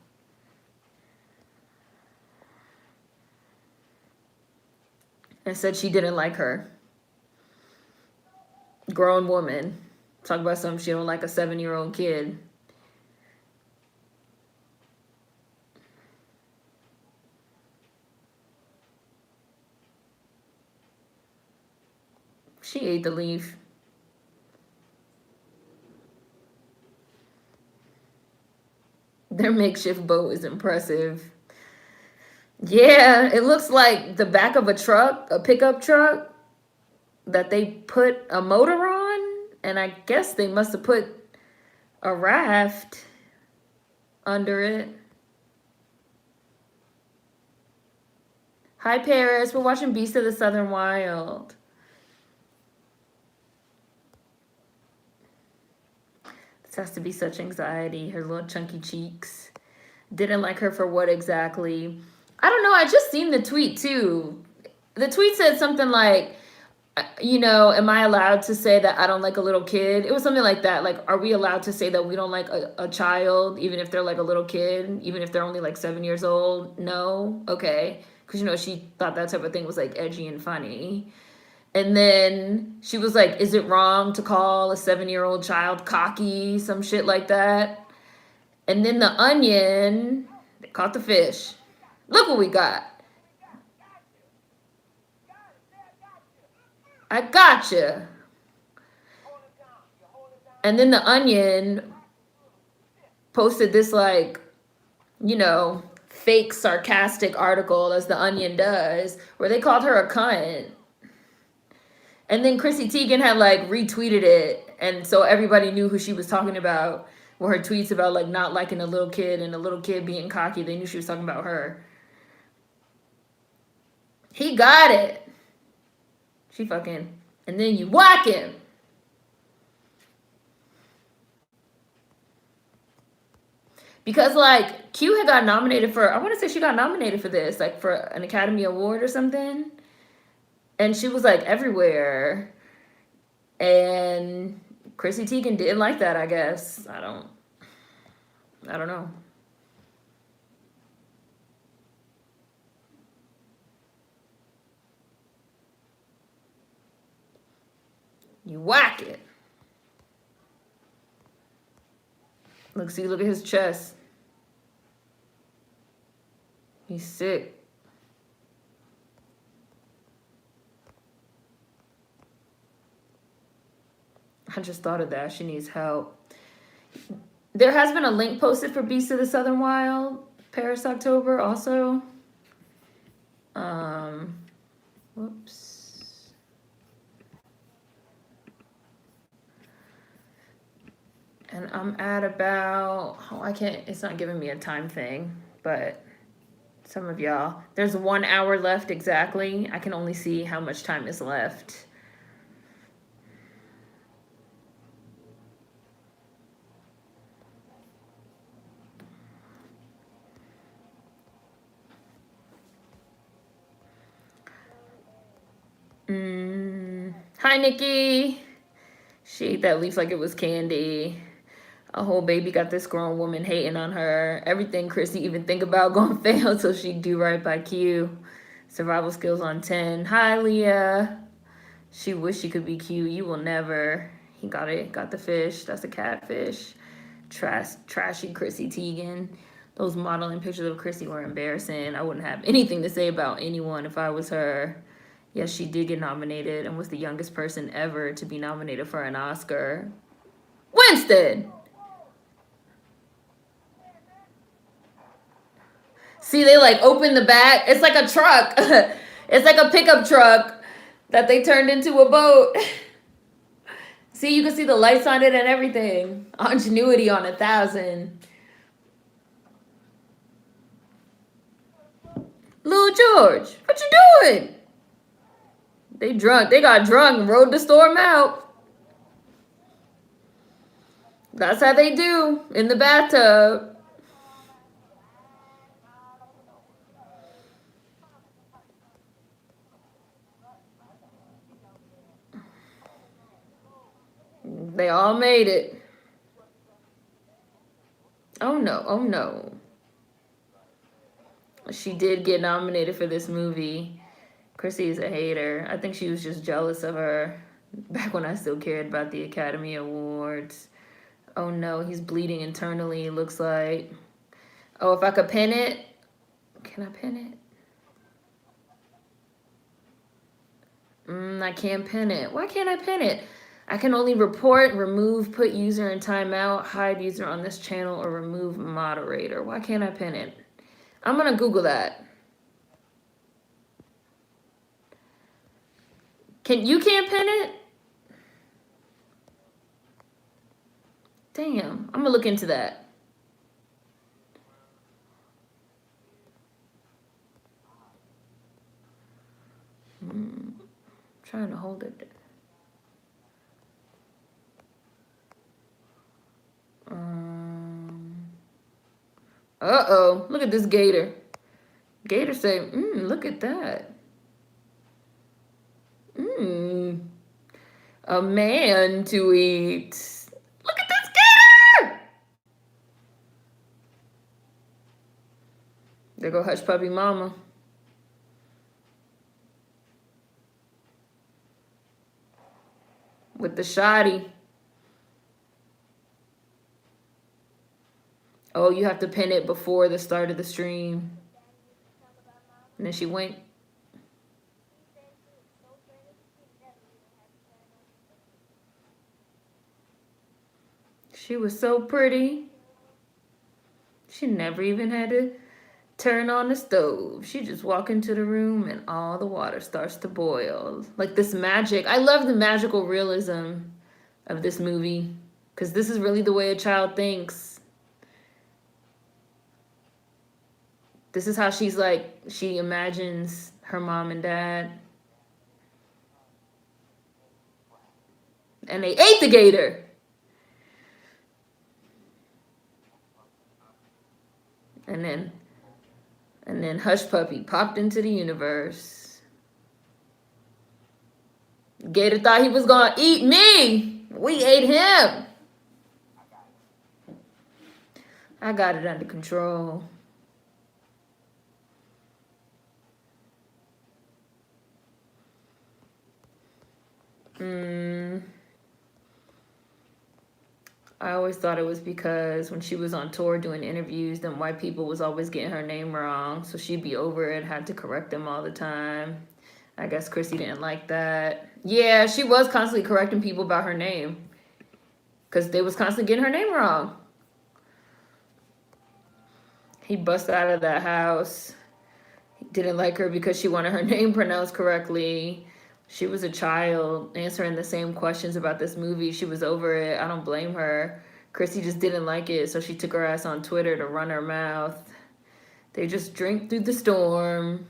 And said she didn't like her. Grown woman. Talk about something she don't like a 7-year-old kid. She ate the leaf. Their makeshift boat is impressive. Yeah, it looks like the back of a truck, a pickup truck, that they put a motor on. And I guess they must have put a raft under it. Hi, Paris. We're watching Beast of the Southern Wild. This has to be such anxiety. Her little chunky cheeks. Didn't like her for what exactly? I don't know. I just seen the tweet too. The tweet said something like, you know, am I allowed to say that I don't like a little kid? It was something like that. Like, are we allowed to say that we don't like a child, even if they're like a little kid, even if they're only like 7 years old? No? Okay. Because, you know, she thought that type of thing was like edgy and funny. And then she was like, is it wrong to call a 7-year-old child cocky? Some shit like that. And then the Onion, they caught the fish. Look what we got. I gotcha. And then the Onion posted this, like, you know, fake sarcastic article, as the Onion does, where they called her a cunt. And then Chrissy Teigen had, like, retweeted it, and so everybody knew who she was talking about. With her tweets about, like, not liking a little kid and a little kid being cocky, they knew she was talking about her. He got it. She fucking, and then you whack him. Because, like, Q had got nominated for, I want to say she got nominated for this, like, for an Academy Award or something. And she was, like, everywhere. And Chrissy Teigen didn't like that, I guess. I don't know. You whack it. Look, see, look at his chest. He's sick. I just thought of that. She needs help. There has been a link posted for Beast of the Southern Wild, Paris, October, also. Whoops. And I'm at about, I can't, it's not giving me a time thing, but some of y'all, there's 1 hour left exactly. I can only see how much time is left. Hi, Nikki. She ate that leaf like it was candy. A whole baby got this grown woman hating on her. Everything Chrissy even think about gonna fail till she do right by Q. Survival skills on 10. Hi, Leah. She wish she could be Q. You will never. He got it. Got the fish. That's a catfish. Trashy Chrissy Teigen. Those modeling pictures of Chrissy were embarrassing. I wouldn't have anything to say about anyone if I was her. Yes, she did get nominated and was the youngest person ever to be nominated for an Oscar. Winston! See, they, like, open the back. It's like a truck. It's like a pickup truck that they turned into a boat. See, you can see the lights on it and everything. Ingenuity on 1,000. Lil George, what you doing? They drunk. They got drunk and rode the storm out. That's how they do in the bathtub. They all made it. Oh no, oh no. She did get nominated for this movie. Chrissy's a hater. I think she was just jealous of her back when I still cared about the Academy Awards. Oh no, he's bleeding internally, it looks like. Oh, if I could pin it. Can I pin it? I can't pin it. Why can't I pin it? I can only report, remove, put user in timeout, hide user on this channel, or remove moderator. Why can't I pin it? I'm going to Google that. You can't pin it? Damn. I'm going to look into that. Trying to hold it. Uh-oh. Look at this gator. Gator say, look at that. A man to eat. Look at this gator! There go Hush Puppy Mama. With the shoddy. Oh, you have to pin it before the start of the stream. And then she winked. She was so pretty. She never even had to turn on the stove. She just walk into the room and all the water starts to boil. Like this magic. I love the magical realism of this movie. Because this is really the way a child thinks. This is how she's like, she imagines her mom and dad. And they ate the gator. And then Hush Puppy popped into the universe. Gator thought he was gonna eat me. We ate him. I got it under control. I always thought it was because when she was on tour doing interviews, then white people was always getting her name wrong. So she'd be over it, had to correct them all the time. I guess Chrissy didn't like that. Yeah, she was constantly correcting people about her name. Because they was constantly getting her name wrong. He busted out of that house. He didn't like her because she wanted her name pronounced correctly. She was a child answering the same questions about this movie. She was over it. I don't blame her. Chrissy just didn't like it, so she took her ass on Twitter to run her mouth. They just drink through the storm.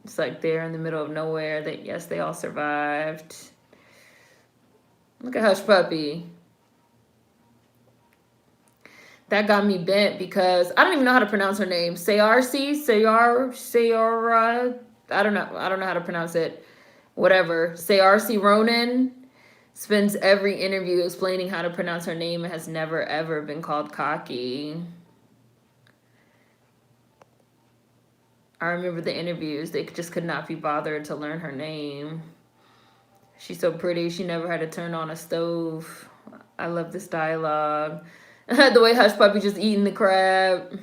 It's like they're in the middle of nowhere. That yes, they all survived. Look at Hush Puppy. That got me bent because I don't even know how to pronounce her name. Sayara. I don't know how to pronounce it. Whatever. Sayarsi Ronan spends every interview explaining how to pronounce her name and has never ever been called cocky. I remember the interviews. They just could not be bothered to learn her name. She's so pretty. She never had to turn on a stove. I love this dialogue. The way Hush Puppy just eating the crab.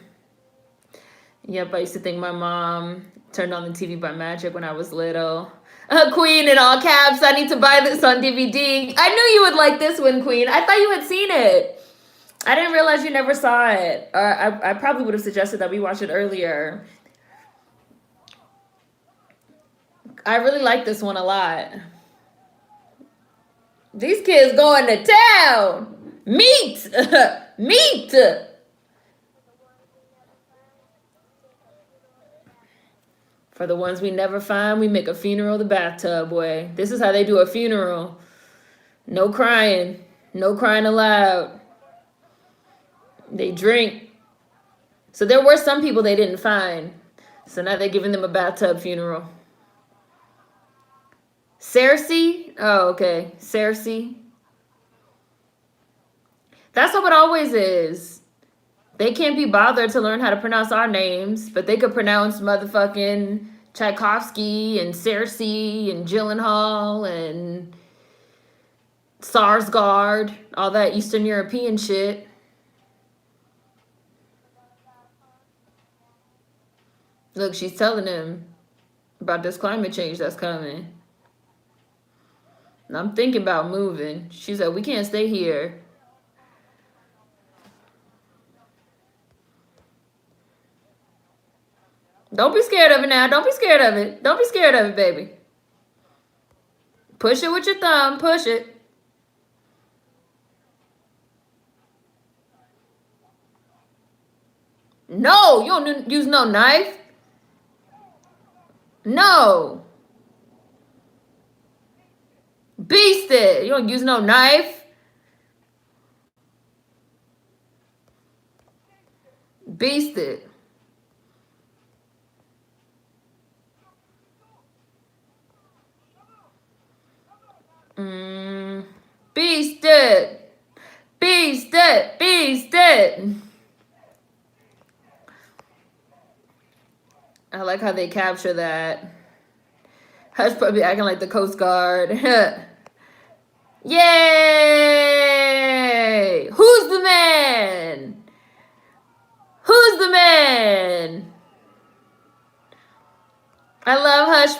Yep, I used to think my mom turned on the TV by magic when I was little. Queen in all caps. I need to buy this on DVD. I knew you would like this one, Queen. I thought you had seen it. I didn't realize you never saw it. I probably would have suggested that we watch it earlier. I really like this one a lot. These kids going to town. Meat. Meat. For the ones we never find, we make a funeral the bathtub way. This is how they do a funeral. No crying. No crying aloud. They drink. So there were some people they didn't find. So now they're giving them a bathtub funeral. Cersei? Oh, okay. Cersei. That's how it always is. They can't be bothered to learn how to pronounce our names, but they could pronounce motherfucking Tchaikovsky and Cersei and Gyllenhaal and Sarsgaard, all that Eastern European shit. Look, she's telling him about this climate change that's coming. And I'm thinking about moving. She's like, we can't stay here. Don't be scared of it now. Don't be scared of it. Don't be scared of it, baby. Push it with your thumb. Push it. No, you don't use no knife. No. Beast it. You don't use no knife. Beast it. Beast it. Beast it. Beast it. I like how they capture that. Hush Puppy acting like the Coast Guard. Yay! Who's the man?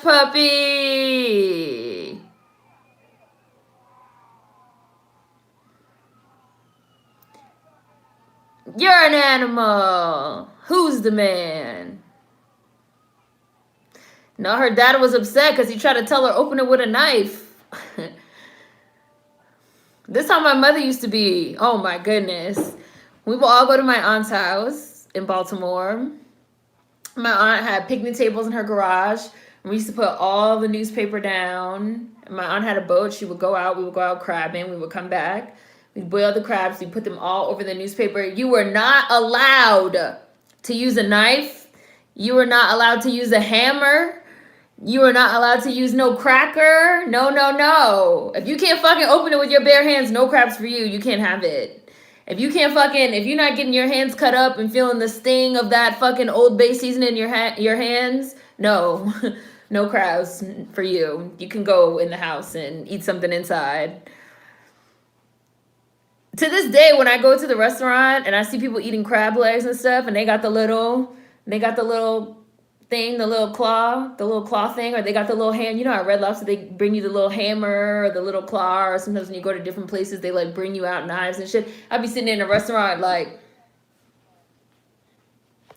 Puppy. You're an animal. Who's the man? No, her dad was upset because he tried to tell her open it with a knife. This is how my mother used to be. Oh my goodness. We would all go to my aunt's house in Baltimore. My aunt had picnic tables in her garage. And we used to put all the newspaper down. My aunt had a boat. She would go out. We would go out crabbing. We would come back. We'd boil the crabs. We'd put them all over the newspaper. You were not allowed to use a knife. You were not allowed to use a hammer. You are not allowed to use no cracker. No, no, no. If you can't fucking open it with your bare hands, no crabs for you. You can't have it. If you can't fucking, if you're not getting your hands cut up and feeling the sting of that fucking Old Bay seasoning in your hands, no. No crabs for you. You can go in the house and eat something inside. To this day, when I go to the restaurant and I see people eating crab legs and stuff, and they got the little thing, the little claw thing, or they got the little hand. You know, at Red Lobster, they bring you the little hammer or the little claw, or sometimes when you go to different places, they like bring you out knives and shit. I'd be sitting in a restaurant like,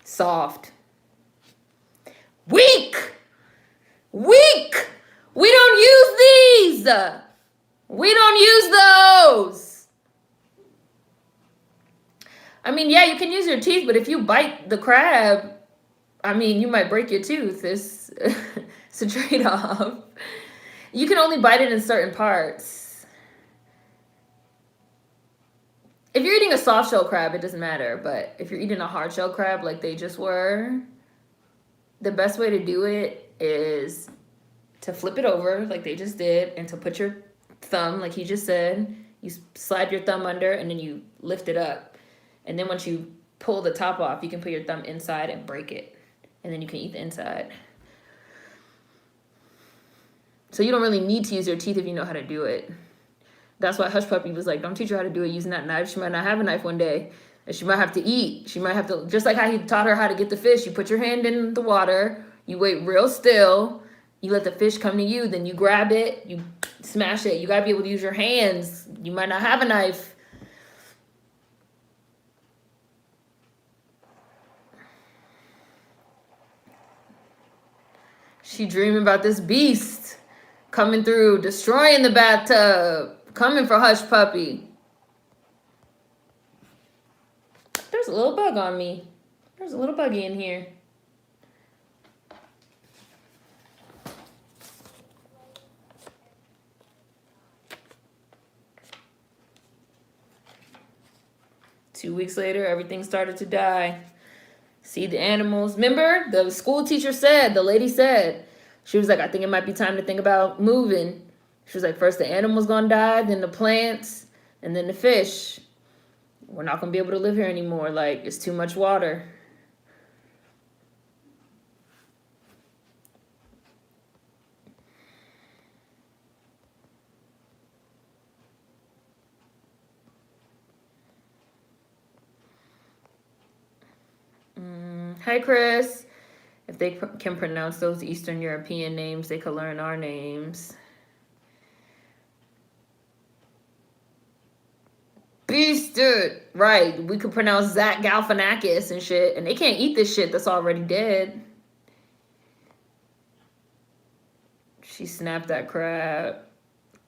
soft. Weak! We don't use these! We don't use those! I mean, yeah, you can use your teeth, but if you bite the crab, I mean, you might break your tooth. It's a trade-off. You can only bite it in certain parts. If you're eating a soft shell crab, it doesn't matter. But if you're eating a hard shell crab like they just were, the best way to do it is to flip it over like they just did, and to put your thumb, like he just said, you slide your thumb under and then you lift it up. And then once you pull the top off, you can put your thumb inside and break it. And then you can eat the inside. So you don't really need to use your teeth if you know how to do it. That's why Hush Puppy was like, don't teach her how to do it using that knife. She might not have a knife one day. And she might have to eat. She might have to, just like how he taught her how to get the fish. You put your hand in the water. You wait real still. You let the fish come to you. Then you grab it. You smash it. You got to be able to use your hands. You might not have a knife. She dreaming about this beast coming through, destroying the bathtub, coming for Hush Puppy. There's a little bug on me. There's a little buggy in here. Two weeks later, everything started to die. See the animals. Remember, the school teacher said, the lady said, she was like, I think it might be time to think about moving. She was like, first the animals gonna die, then the plants, and then the fish. We're not gonna be able to live here anymore. Like, it's too much water. Hi, Chris. If they can pronounce those Eastern European names, they could learn our names. Beasted. Right. We could pronounce Zach Galifianakis and shit. And they can't eat this shit that's already dead. She snapped that crab.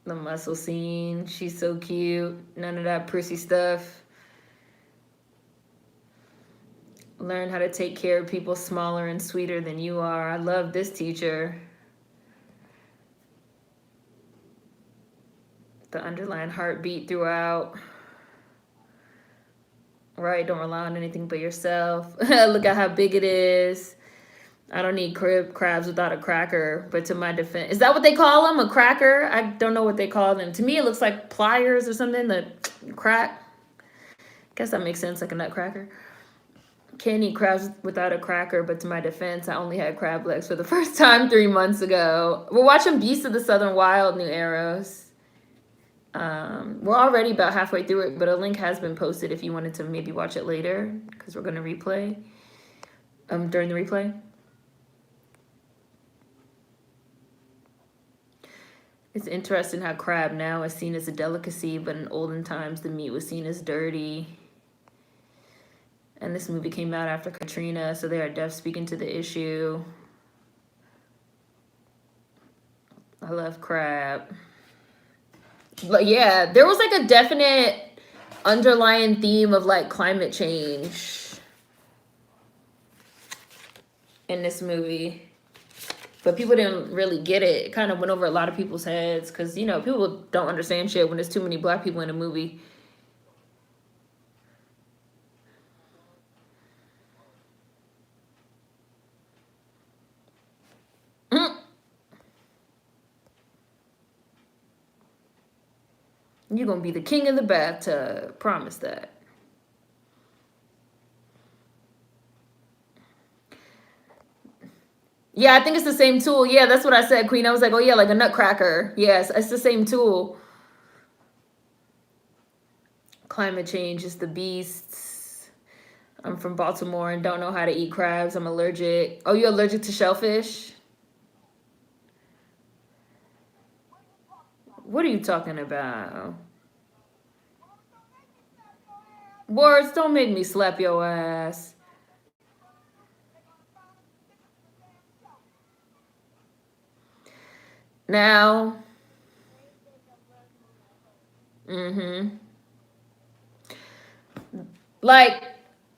The muscle scene. She's so cute. None of that prissy stuff. Learn how to take care of people smaller and sweeter than you are. I love this teacher. The underlying heartbeat throughout. Right, don't rely on anything but yourself. Look at how big it is. I don't need crabs without a cracker, but to my defense. Is that what they call them? A cracker? I don't know what they call them. To me, it looks like pliers or something. The crack. Guess that makes sense, like a nutcracker. Can't eat crabs without a cracker, but to my defense, I only had crab legs for the first time 3 months ago. We're watching Beast of the Southern Wild, New Arrows. We're already about halfway through it, but a link has been posted if you wanted to maybe watch it later, because we're going to replay during the replay. It's interesting how crab now is seen as a delicacy, but in olden times the meat was seen as dirty. And this movie came out after Katrina, so they are deaf speaking to the issue. I love crab. But yeah, there was like a definite underlying theme of like climate change in this movie. But people didn't really get it. It kind of went over a lot of people's heads because, you know, people don't understand shit when there's too many black people in a movie. You're going to be the king of the bathtub. Promise that. Yeah, I think it's the same tool. Yeah, that's what I said, Queen. I was like, oh, yeah, like a nutcracker. Yes, it's the same tool. Climate change is the beasts. I'm from Baltimore and don't know how to eat crabs. I'm allergic. Oh, you're allergic to shellfish? What are you talking about? Words, don't make me slap your ass. Now, like,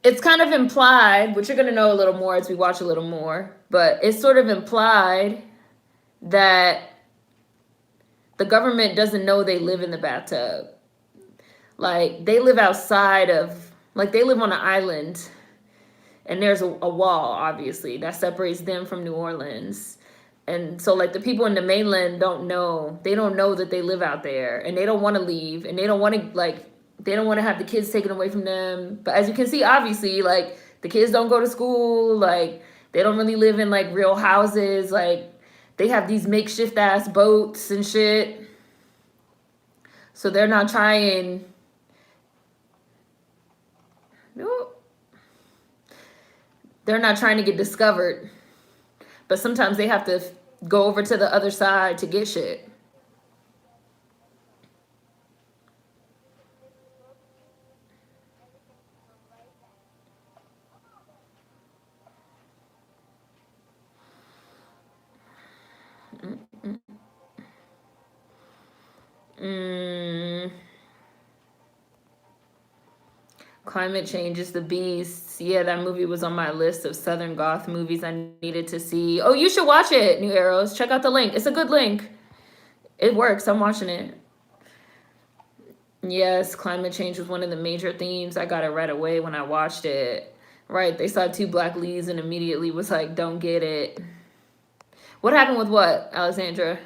it's kind of implied, which you're going to know a little more as we watch a little more, but it's sort of implied that the government doesn't know they live in the bathtub. Like, they live outside of, like, they live on an island, and there's a wall, obviously, that separates them from New Orleans. And so, like, the people in the mainland don't know. They don't know that they live out there, and they don't want to leave, and they don't want to, like, they don't want to have the kids taken away from them. But as you can see, obviously, like, the kids don't go to school. Like, they don't really live in, like, real houses. Like, they have these makeshift ass boats and shit. So they're not trying. Nope. They're not trying to get discovered. But sometimes they have to go over to the other side to get shit. Climate Change is the beast. Yeah, that movie was on my list of Southern Goth movies I needed to see. Oh, you should watch it, New Arrows. Check out the link. It's a good link. It works. I'm watching it. Yes, climate change was one of the major themes. I got it right away when I watched it. Right, they saw two black leads and immediately was like, don't get it. What happened with what, Alexandra?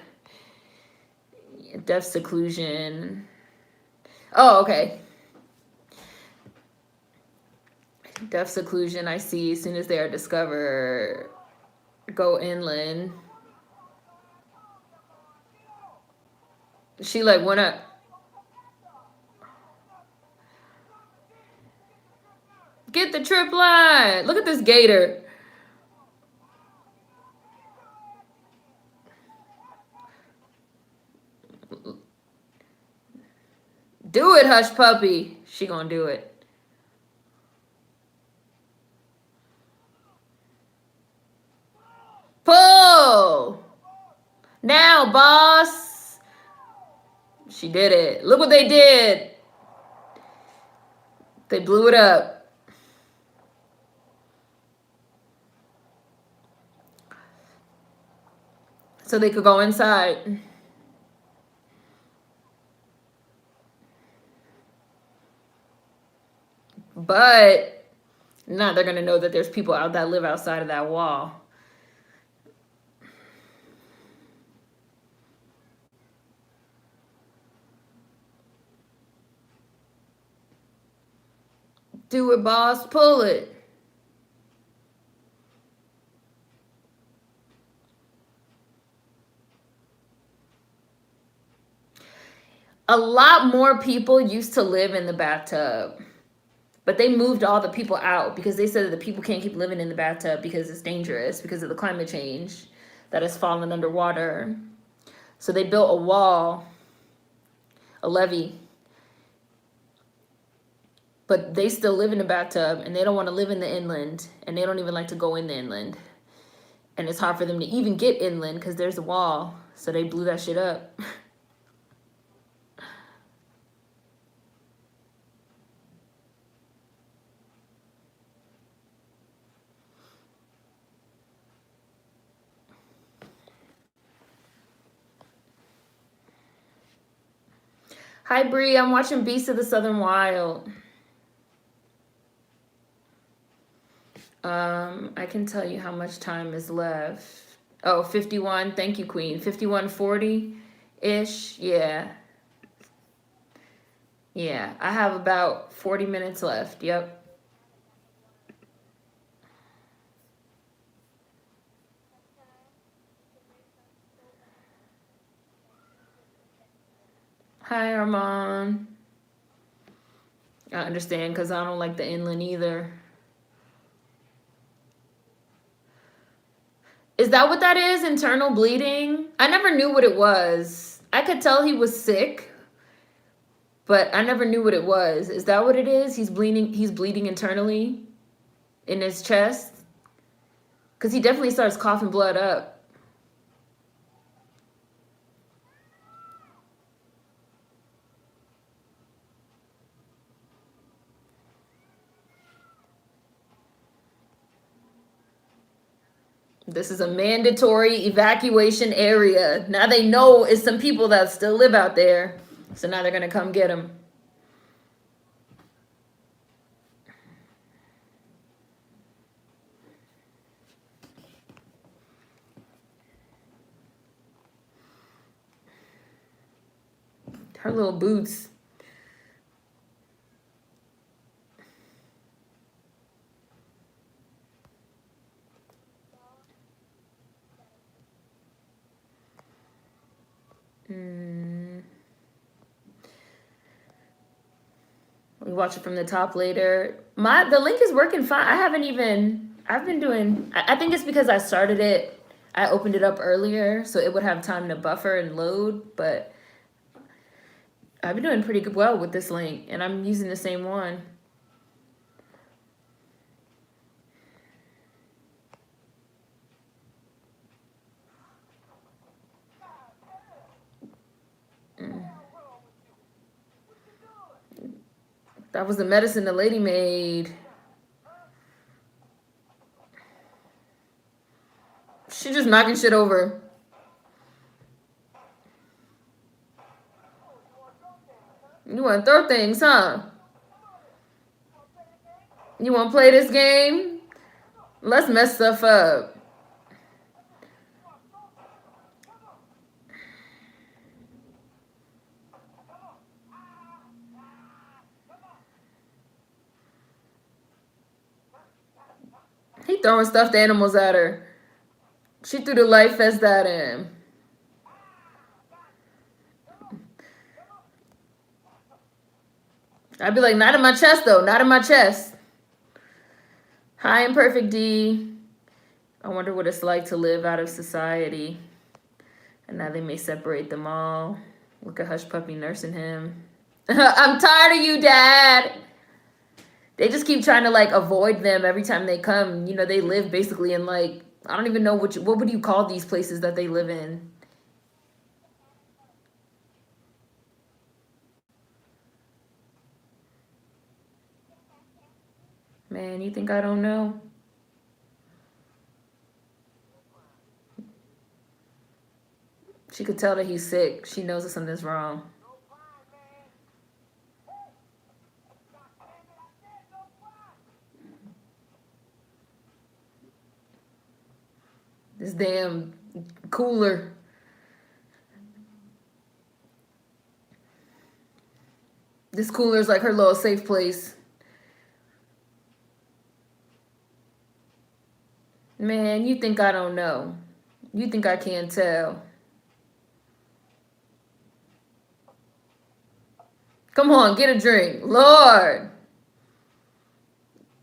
Deaf seclusion. Oh, okay. Deaf seclusion, I see. As soon as they are discovered, go inland. She like went up. Get the trip line. Look at this gator. Do it, hush puppy. She gonna do it. Pull. Now, boss. She did it. Look what they did. They blew it up. So they could go inside. But now they're going to know that there's people out that live outside of that wall. Do it, boss. Pull it. A lot more people used to live in the bathtub. But they moved all the people out because they said that the people can't keep living in the bathtub because it's dangerous because of the climate change that has fallen underwater. So they built a wall, a levee. But they still live in the bathtub, and they don't want to live in the inland, and they don't even like to go in the inland. And it's hard for them to even get inland because there's a wall. So they blew that shit up. Hi, Bree. I'm watching Beast of the Southern Wild. I can tell you how much time is left. Oh, 51. Thank you, Queen. 51:40-ish. Yeah. Yeah. I have about 40 minutes left. Yep. Hi, Armand. I understand because I don't like the inland either. Is that what that is? Internal bleeding? I never knew what it was. I could tell he was sick, but I never knew what it was. Is that what it is? He's bleeding internally in his chest? Because he definitely starts coughing blood up. This is a mandatory evacuation area. Now they know it's some people that still live out there. So now they're going to come get him. Her little boots. We watch it from the top later. The link is working fine. I've been doing, I think it's because I started it, I opened it up earlier, so it would have time to buffer and load, but I've been doing pretty good well with this link, and I'm using the same one. That was the medicine the lady made. She just knocking shit over. You want to throw things, huh? You want to play this game? Let's mess stuff up. He throwing stuffed animals at her. She threw the life vest at him. I'd be like, not in my chest, though. Not in my chest. Hi, Imperfect D. I wonder what it's like to live out of society. And now they may separate them all. Look at Hush Puppy nursing him. I'm tired of you, Dad. They just keep trying to, like, avoid them every time they come. You know, they live basically in, like, I don't even know what would you call these places that they live in? Man, you think I don't know? She could tell that he's sick. She knows that something's wrong. This damn cooler. This cooler's like her little safe place. Man, you think I don't know. You think I can't tell. Come on, get a drink. Lord.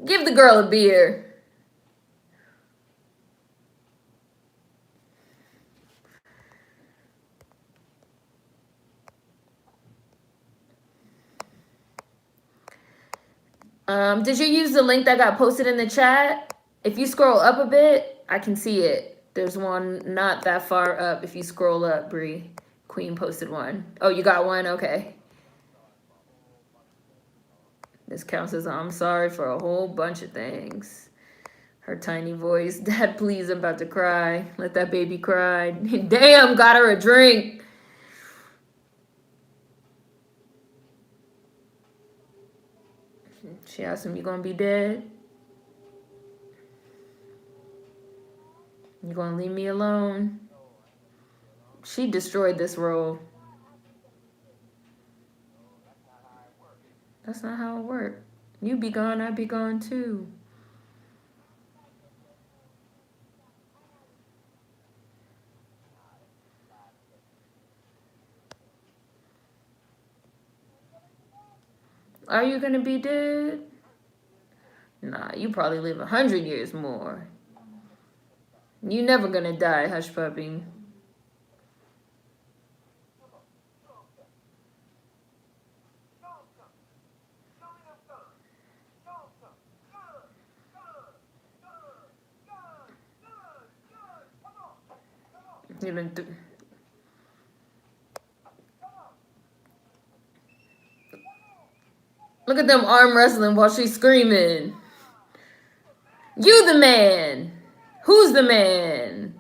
Give the girl a beer. Did you use the link that got posted in the chat? If you scroll up a bit, I can see it. There's one not that far up. If you scroll up, Bree. Queen posted one. Oh, you got one? Okay. This counts as I'm sorry for a whole bunch of things. Her tiny voice. Dad, please, I'm about to cry. Let that baby cry. Damn, got her a drink. She asked him, you gonna be dead? You gonna leave me alone? She destroyed this role. That's not how it worked. You be gone, I be gone too. Are you gonna be dead? Nah, you probably live 100 years more. You never gonna die, hush puppy. Look at them arm wrestling while she's screaming. You the man. Who's the man?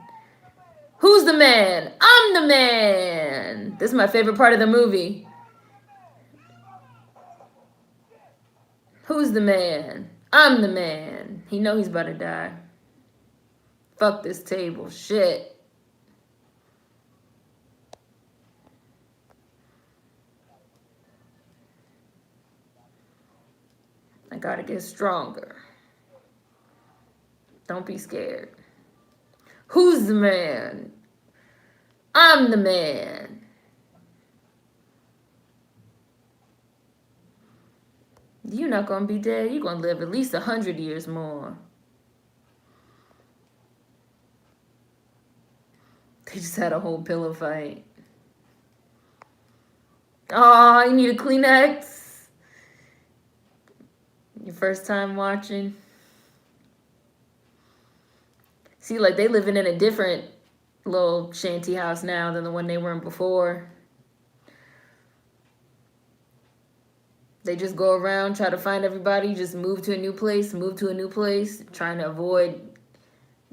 Who's the man? I'm the man. This is my favorite part of the movie. Who's the man? I'm the man. He know he's about to die. Fuck this table. Shit. I gotta get stronger. Don't be scared. Who's the man? I'm the man. You're not gonna be dead. You're gonna live at least 100 years more. They just had a whole pillow fight. Oh, you need a Kleenex? Your first time watching? See, like, they living in a different little shanty house now than the one they were in before. They just go around, try to find everybody, just move to a new place, trying to avoid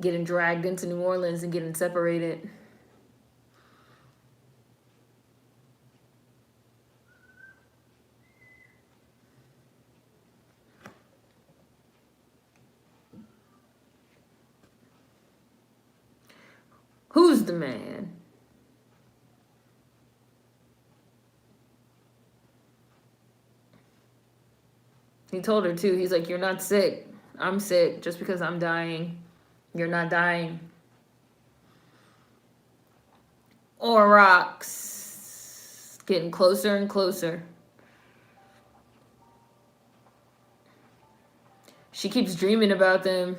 getting dragged into New Orleans and getting separated. Who's the man? He told her too. He's like, you're not sick. I'm sick. Just because I'm dying, you're not dying. Or rocks. Getting closer and closer. She keeps dreaming about them.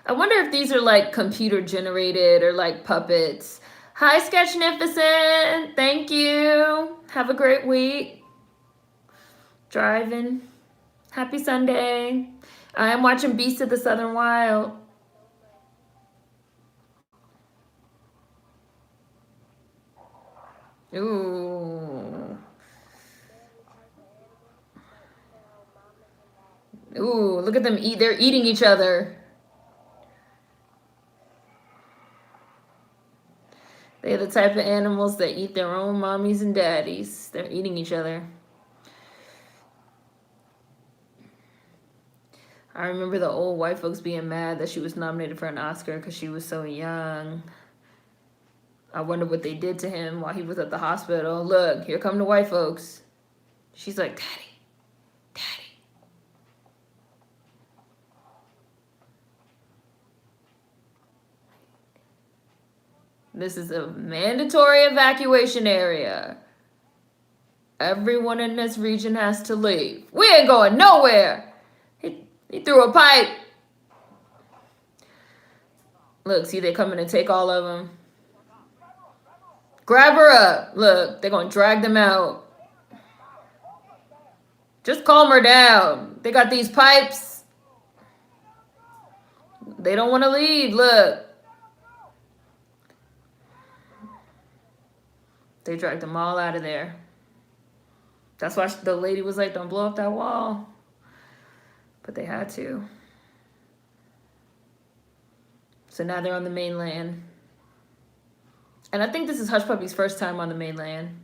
I wonder if these are like computer generated or like puppets. Hi, Sketchnificent. Thank you. Have a great week. Driving. Happy Sunday. I am watching Beast of the Southern Wild. Ooh. Ooh, look at them eat. They're eating each other. They're the type of animals that eat their own mommies and daddies. They're eating each other. I remember the old white folks being mad that she was nominated for an Oscar because she was so young. I wonder what they did to him while he was at the hospital. Look, here come the white folks. She's like, Daddy, Daddy. This is a mandatory evacuation area. Everyone in this region has to leave. We ain't going nowhere. He threw a pipe. Look, see, they're coming to take all of them. Grab her up. Look, they're going to drag them out. Just calm her down. They got these pipes. They don't want to leave. Look. They dragged them all out of there. That's why the lady was like, don't blow up that wall. But they had to. So now they're on the mainland. And I think this is Hush Puppy's first time on the mainland.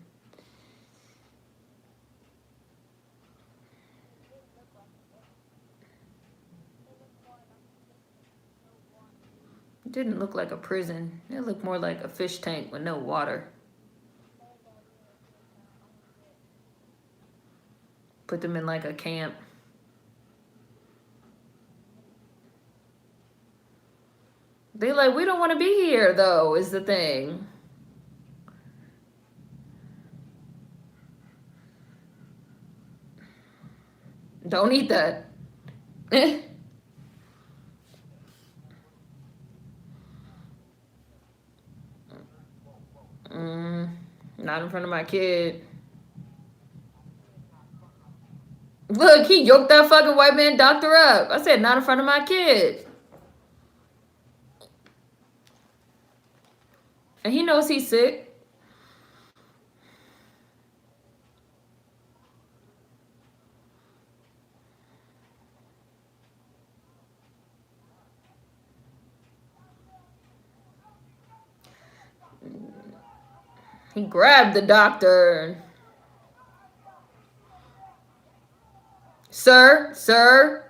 It didn't look like a prison. It looked more like a fish tank with no water. Put them in like a camp. They like, we don't want to be here though, is the thing. Don't eat that. Not in front of my kid. Look, he yoked that fucking white man doctor up. I said, not in front of my kid. And he knows he's sick. He grabbed the doctor. Sir, sir.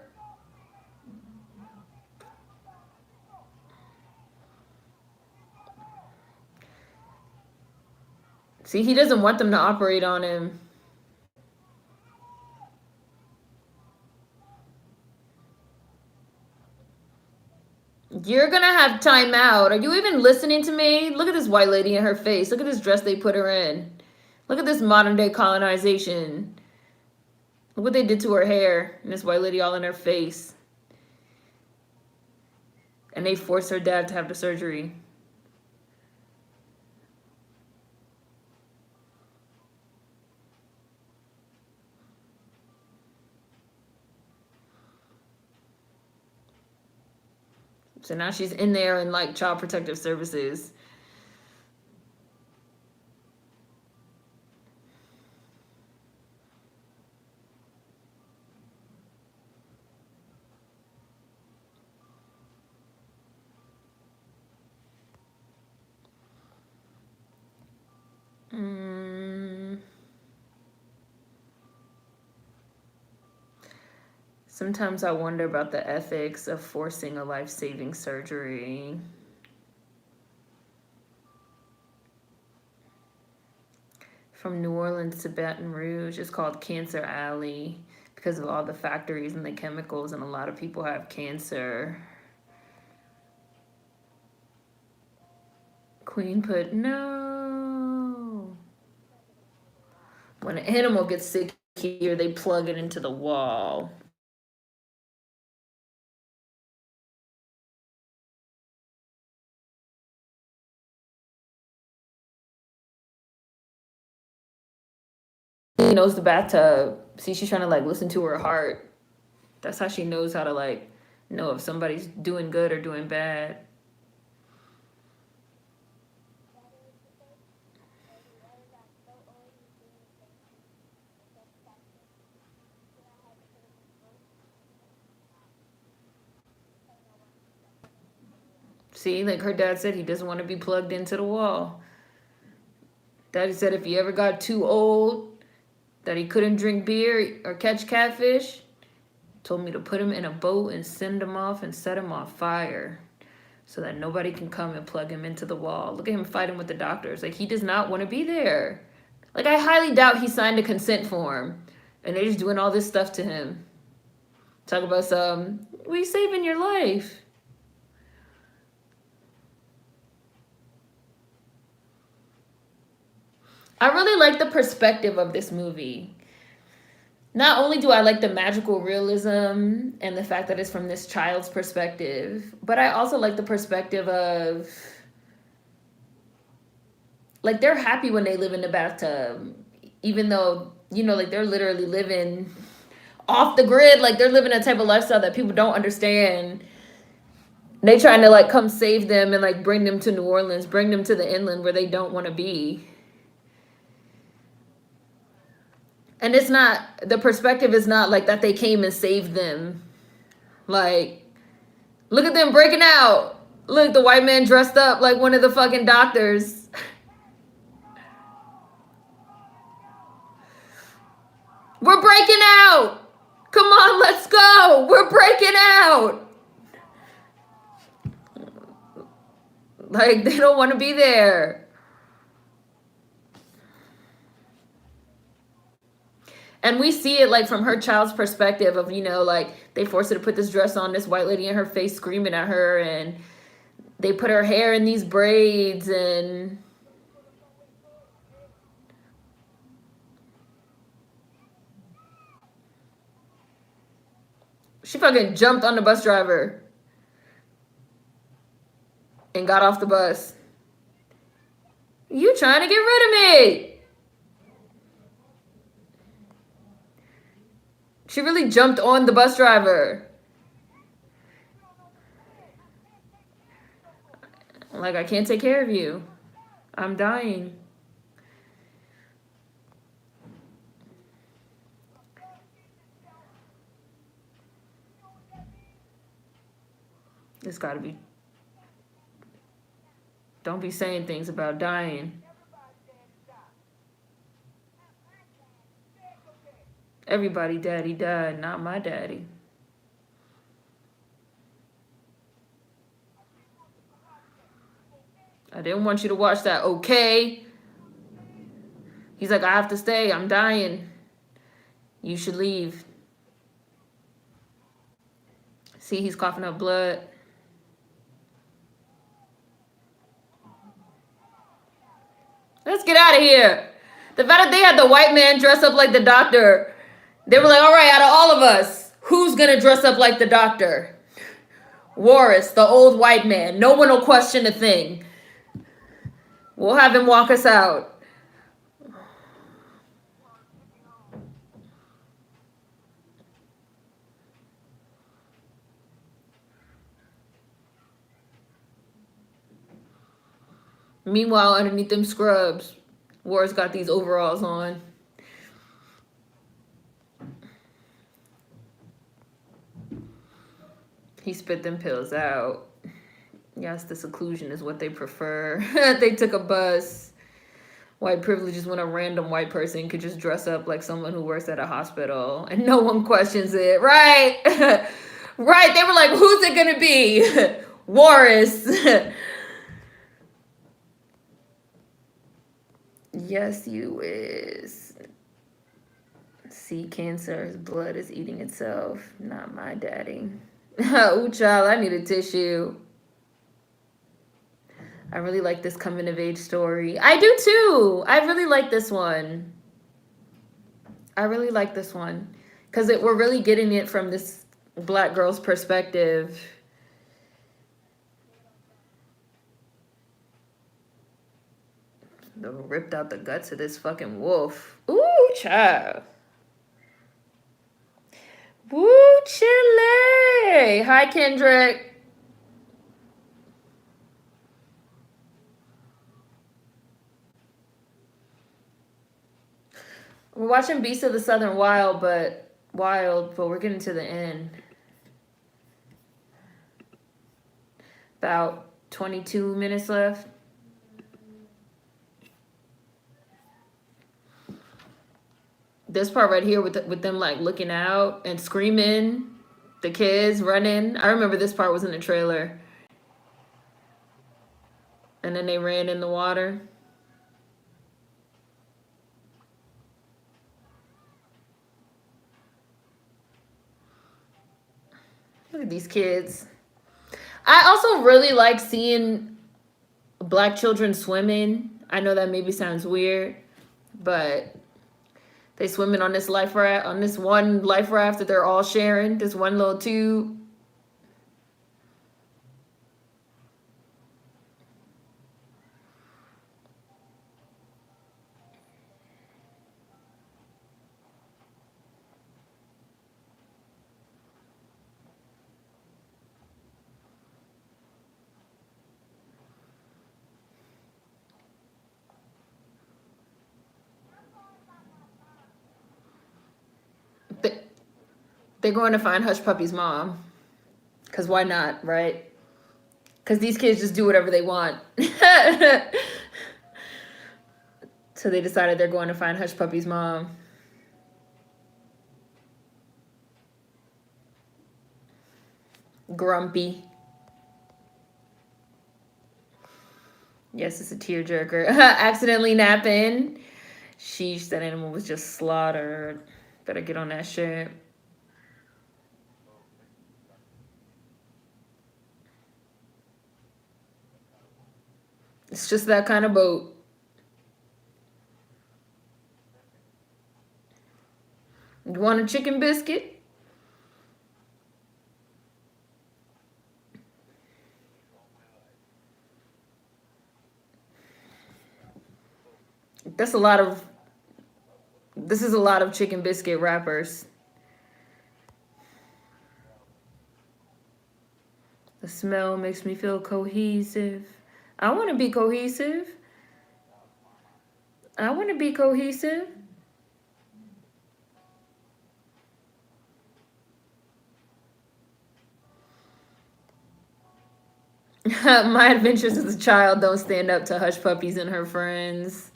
See, he doesn't want them to operate on him. You're gonna have time out. Are you even listening to me? Look at this white lady in her face. Look at this dress they put her in. Look at this modern day colonization. Look what they did to her hair. And this white lady all in her face. And they forced her dad to have the surgery. So now she's in there in like child protective services. Sometimes I wonder about the ethics of forcing a life-saving surgery. From New Orleans to Baton Rouge, it's called Cancer Alley because of all the factories and the chemicals, and a lot of people have cancer. Queen put, no. When an animal gets sick here, they plug it into the wall. She knows the bathtub. See, she's trying to like listen to her heart. That's how she knows how to like know if somebody's doing good or doing bad. See, like her dad said, he doesn't want to be plugged into the wall. Daddy said if he ever got too old, that he couldn't drink beer or catch catfish, told me to put him in a boat and send him off and set him on fire so that nobody can come and plug him into the wall. Look at him fighting with the doctors. Like, he does not want to be there. Like, I highly doubt he signed a consent form and they're just doing all this stuff to him. Talk about some, we saving your life. I really like the perspective of this movie. Not only do I like the magical realism and the fact that it's from this child's perspective, but I also like the perspective of like they're happy when they live in the bathtub, even though, you know, like they're literally living off the grid, like they're living a type of lifestyle that people don't understand. They trying to like come save them and like bring them to New Orleans, bring them to the inland where they don't want to be. And it's not, the perspective is not like that they came and saved them. Like, look at them breaking out. Look, the white man dressed up like one of the fucking doctors. We're breaking out. Come on, let's go. We're breaking out. Like, they don't want to be there. And we see it like from her child's perspective of, you know, like they forced her to put this dress on, this white lady in her face screaming at her, and they put her hair in these braids, and she fucking jumped on the bus driver and got off the bus. You trying to get rid of me? She really jumped on the bus driver. Like, I can't take care of you. I'm dying. It's gotta be. Don't be saying things about dying. Everybody daddy died, not my daddy. I didn't want you to watch that, okay? He's like, I have to stay. I'm dying. You should leave. See, he's coughing up blood. Let's get out of here. The fact that they had the white man dress up like the doctor, they were like, all right, out of all of us, who's going to dress up like the doctor? Warris, the old white man. No one will question a thing. We'll have him walk us out. Meanwhile, underneath them scrubs, Warris got these overalls on. He spit them pills out. Yes, the seclusion is what they prefer. They took a bus. White privilege is when a random white person could just dress up like someone who works at a hospital and no one questions it, right? Right, they were like, who's it gonna be? Warris. Yes, you is. See, cancer, his blood is eating itself. Not my daddy. Ooh, child, I need a tissue. I really like this coming of age story. I do too. I really like this one. I really like this one. Because we're really getting it from this black girl's perspective. Ripped out the guts of this fucking wolf. Ooh, child. Woo, Chile. Hi, Kendrick. We're watching Beast of the Southern Wild, but we're getting to the end. About 22 minutes left. This part right here with them like looking out and screaming, the kids running. I remember this part was in the trailer. And then they ran in the water. Look at these kids. I also really like seeing black children swimming. I know that maybe sounds weird, but they swimming on this life raft, on this one life raft that they're all sharing, this one little tube. They're going to find Hush Puppy's mom. Because why not, right? Because these kids just do whatever they want. So they decided they're going to find Hush Puppy's mom. Grumpy. Yes, it's a tearjerker. Accidentally napping. Sheesh, that animal was just slaughtered. Better get on that shit. It's just that kind of boat. You want a chicken biscuit? That's a lot of... This is a lot of chicken biscuit wrappers. The smell makes me feel cohesive. I want to be cohesive. I want to be cohesive. My adventures as a child don't stand up to Hush Puppies and her friends.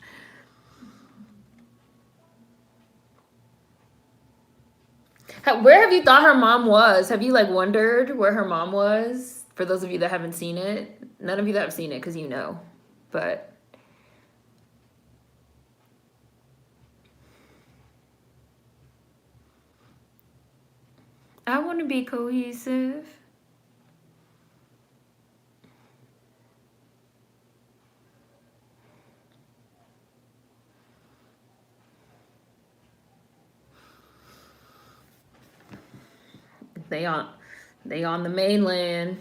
Where have you thought her mom was? Have you like wondered where her mom was? For those of you that haven't seen it, none of you that have seen it because you know, but I want to be cohesive. They on the mainland.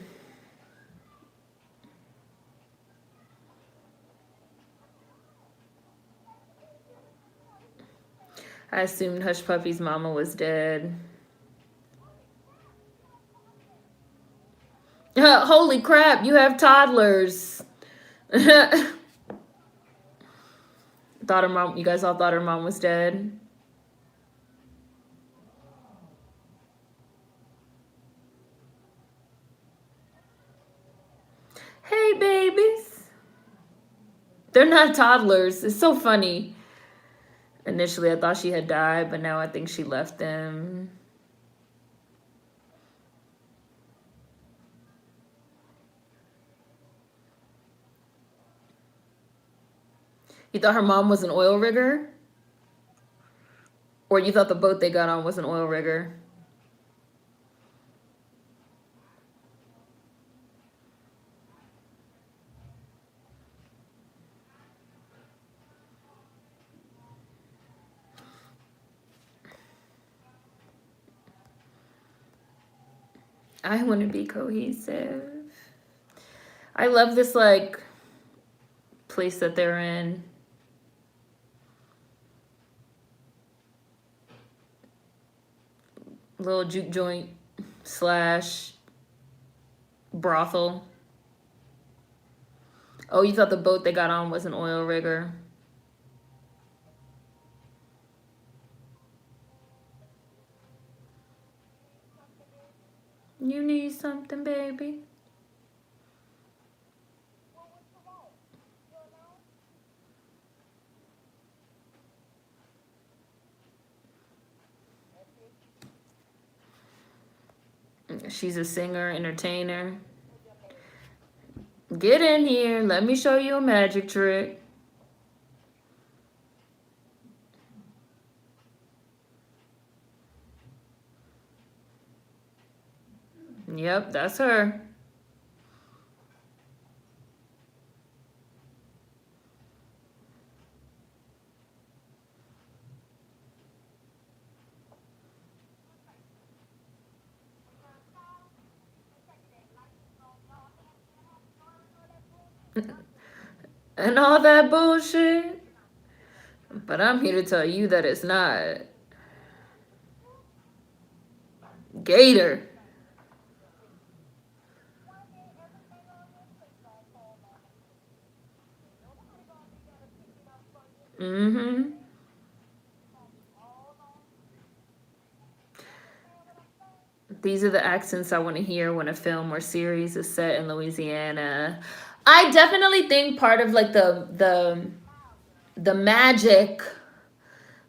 I assumed Hush Puppy's mama was dead. Holy crap, you have toddlers. Thought her mom, you guys all thought her mom was dead. Hey, babies. They're not toddlers. It's so funny. Initially, I thought she had died, but now I think she left them. You thought her mom was an oil rigger? Or you thought the boat they got on was an oil rigger? I want to be cohesive. I love this, like, place that they're in. Little juke joint slash brothel. Oh, you thought the boat they got on was an oil rigger? You need something, baby? She's a singer, entertainer. Get in here. Let me show you a magic trick. Yep, that's her. And all that bullshit. But I'm here to tell you that it's not. Gator. Mm-hmm. These are the accents I want to hear when a film or series is set in Louisiana. I definitely think part of like the magic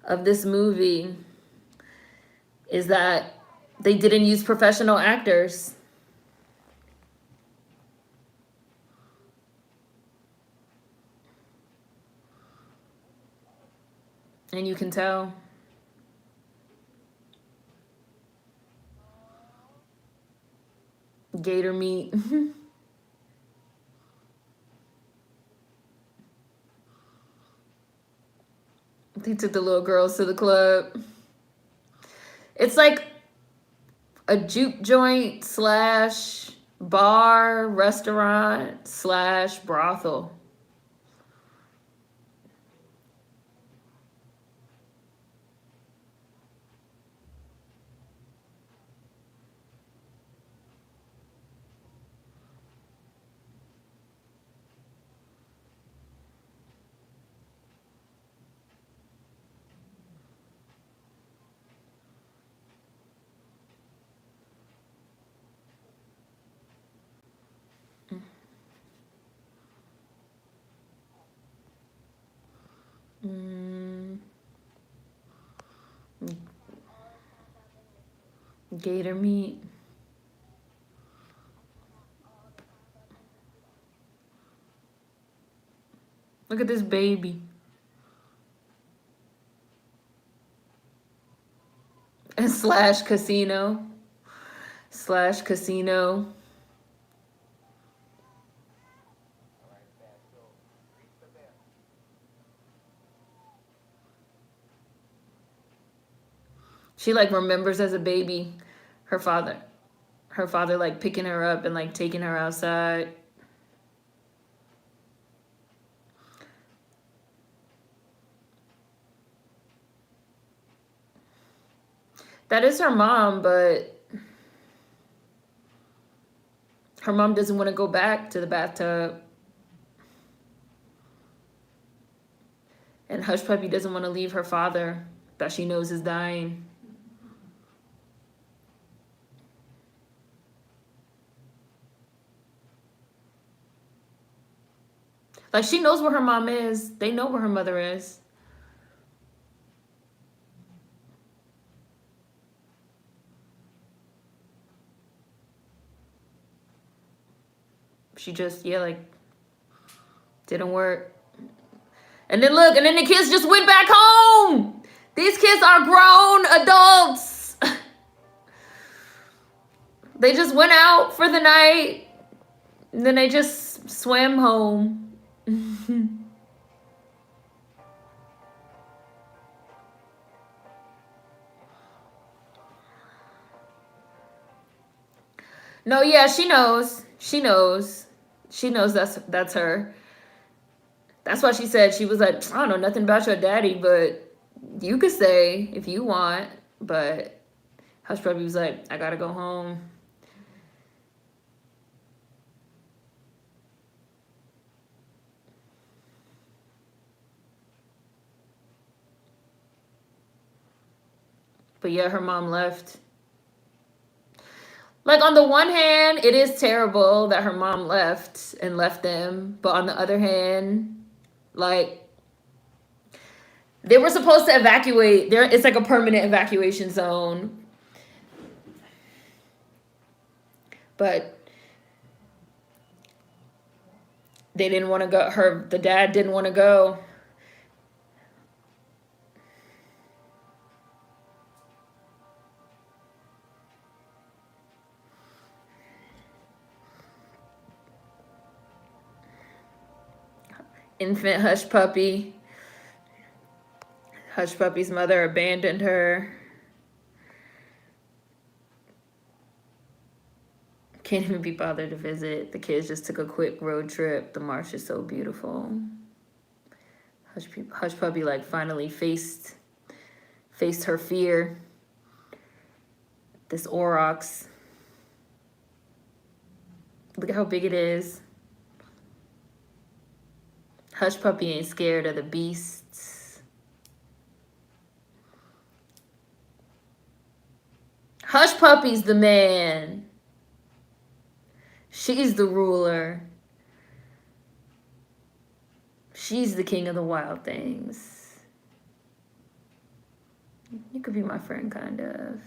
of this movie is that they didn't use professional actors. And you can tell. Gator meat. They took the little girls to the club. It's like a juke joint slash bar, restaurant slash brothel. Mm, gator meat. Look at this baby. And slash casino. Slash casino. She like remembers as a baby her father. Her father like picking her up and like taking her outside. That is her mom, but her mom doesn't want to go back to the bathtub. And Hush Puppy doesn't want to leave her father that she knows is dying. Like, she knows where her mom is. They know where her mother is. She just, yeah, like, didn't work. And then look, and then the kids just went back home. These kids are grown adults. They just went out for the night. And then they just swam home. No, yeah, she knows. She knows. She knows that's her. That's why she said, she was like, I don't know nothing about your daddy, but you could say if you want. But Hush Puppy was like, I gotta go home. But yeah, her mom left. Like, on the one hand, it is terrible that her mom left and left them. But on the other hand, like, they were supposed to evacuate. It's like a permanent evacuation zone. But they didn't want to go. The dad didn't want to go. Infant Hush Puppy. Hush Puppy's mother abandoned her. Can't even be bothered to visit. The kids just took a quick road trip. The marsh is so beautiful. Hush Puppy like finally faced her fear. This aurochs. Look at how big it is. Hush Puppy ain't scared of the beasts. Hush Puppy's the man. She's the ruler. She's the king of the wild things. You could be my friend, kind of.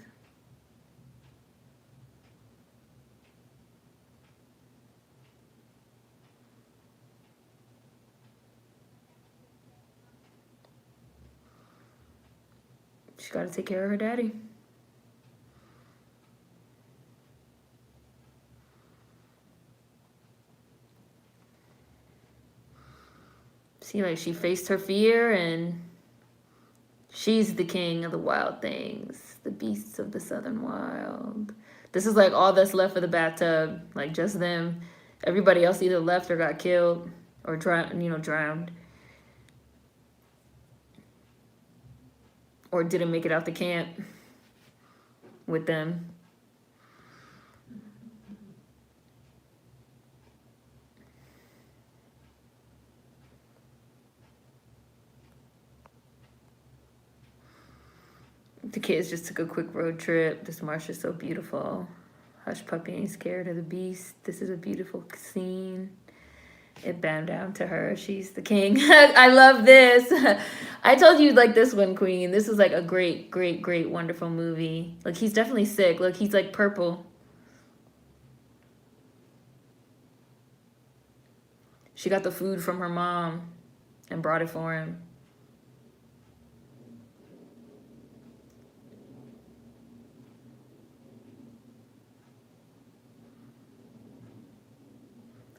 She got to take care of her daddy. See, like, she faced her fear, and she's the king of the wild things, the beasts of the southern wild. This is like all that's left of the bathtub, like just them. Everybody else either left or got killed or drowned. Or didn't make it out the camp with them. The kids just took a quick road trip. This marsh is so beautiful. Hush Puppy ain't scared of the beast. This is a beautiful scene. It bowed down to her. She's the king. I love this. I told you like this one, Queen. This is like a great, great, great, wonderful movie. Like, he's definitely sick. Look, he's like purple. She got the food from her mom and brought it for him.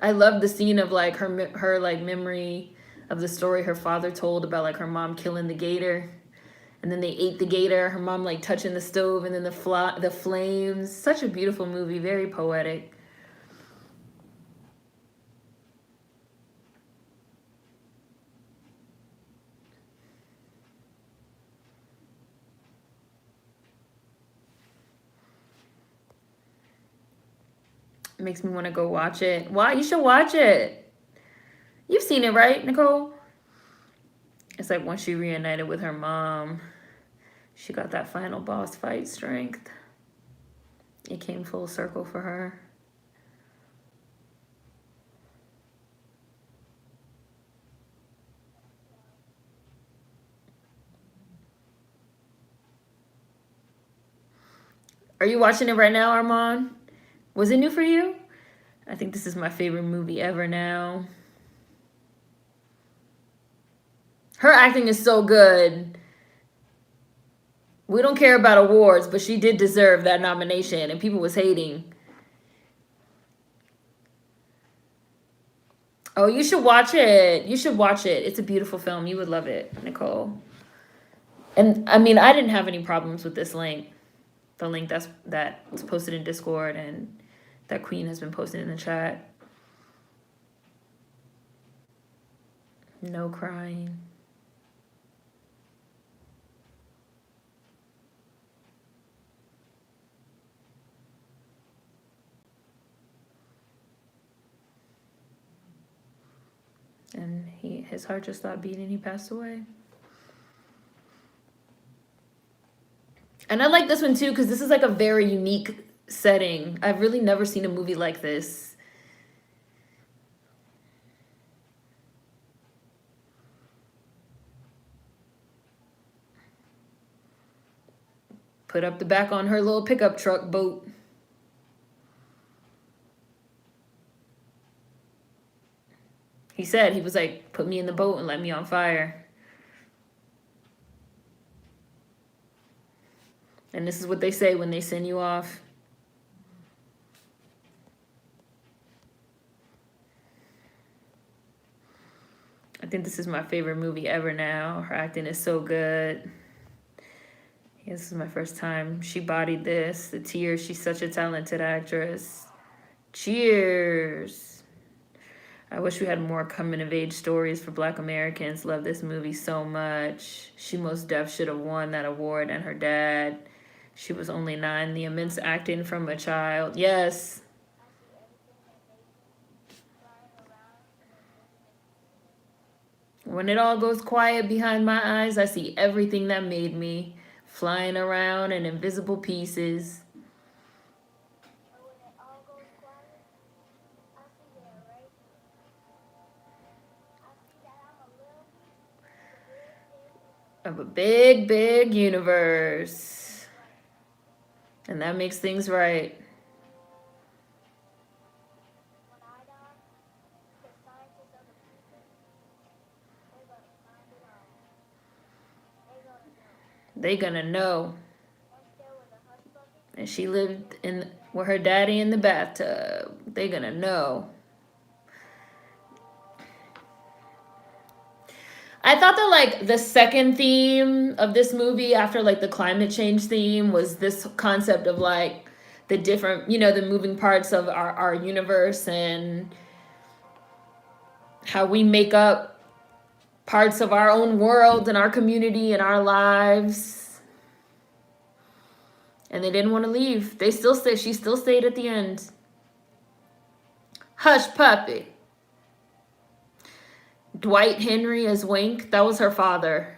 I love the scene of like her like memory of the story her father told about like her mom killing the gator, and then they ate the gator. Her mom like touching the stove, and then the flames. Such a beautiful movie, very poetic. It makes me want to go watch it. Why? You should watch it. You've seen it, right, Nicole? It's like once she reunited with her mom, she got that final boss fight strength. It came full circle for her. Are you watching it right now, Armand? Was it new for you? I think this is my favorite movie ever now. Her acting is so good. We don't care about awards, but she did deserve that nomination, and people was hating. Oh, you should watch it. You should watch it. It's a beautiful film. You would love it, Nicole. And I mean, I didn't have any problems with this link. The link that's posted in Discord and that Queen has been posted in the chat. No crying. And his heart just stopped beating and he passed away. And I like this one too because this is like a very unique setting. I've really never seen a movie like this. Put up the back on her little pickup truck boat. He said, he was like, put me in the boat and let me on fire. And this is what they say when they send you off. I think this is my favorite movie ever now. Her acting is so good. This is my first time. She bodied this. The tears. She's such a talented actress. Cheers. I wish we had more coming-of-age stories for Black Americans. Love this movie so much. She most def should have won that award, and her dad. She was only 9. The immense acting from a child. Yes. When it all goes quiet behind my eyes, I see everything that made me flying around in invisible pieces. of a big, big universe. And that makes things right. They gonna know. And she lived in with her daddy in the bathtub. They gonna know. I thought that like the second theme of this movie after like the climate change theme was this concept of like the different, the moving parts of our universe and how we make up parts of our own world and our community and our lives. And they didn't want to leave. They still stayed. She still stayed at the end. Hush puppy. Dwight Henry as Wink, that was her father.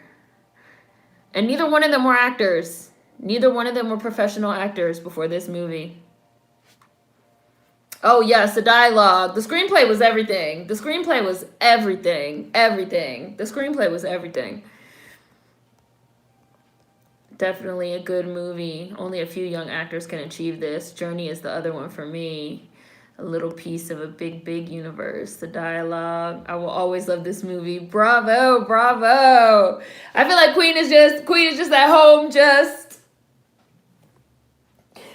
And neither one of them were actors. Neither one of them were professional actors before this movie. Oh, yes, the dialogue. The screenplay was everything. The screenplay was everything. Everything. The screenplay was everything. Definitely a good movie. Only a few young actors can achieve this. Journey is the other one for me. A little piece of a big, big universe. The dialogue. I will always love this movie. Bravo, bravo. I feel like Queen is just at home, just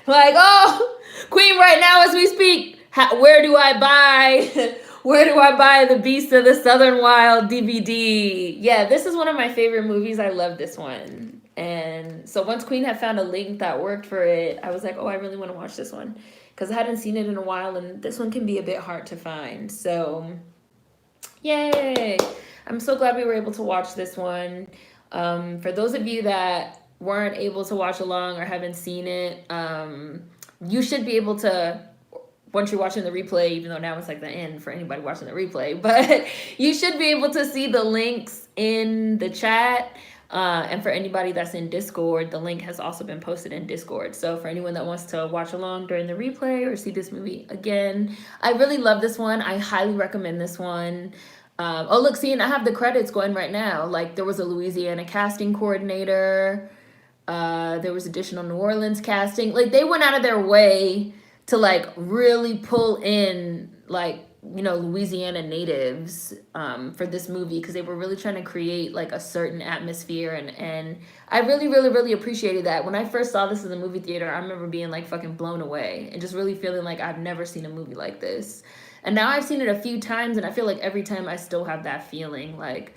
like, oh, Queen right now as we speak. Where do I buy the Beast of the Southern Wild DVD? Yeah, this is one of my favorite movies. I love this one. And so once Queen had found a link that worked for it, I was like, oh, I really want to watch this one. Because I hadn't seen it in a while, and this one can be a bit hard to find. So, yay! I'm so glad we were able to watch this one. For those of you that weren't able to watch along or haven't seen it, you should be able to, once you're watching the replay, even though now it's like the end for anybody watching the replay, but you should be able to see the links in the chat. And for anybody that's in Discord, the link has also been posted in Discord. So for anyone that wants to watch along during the replay or see this movie again, I really love this one. I highly recommend this one. Oh, look, see, and I have the credits going right now. Like, there was a Louisiana casting coordinator. There was additional New Orleans casting. Like, they went out of their way to, like, really pull in, like, Louisiana natives for this movie because they were really trying to create like a certain atmosphere and I really, really, really appreciated that. When I first saw this in the movie theater, I remember being like fucking blown away and just really feeling like I've never seen a movie like this. And now I've seen it a few times and I feel like every time I still have that feeling like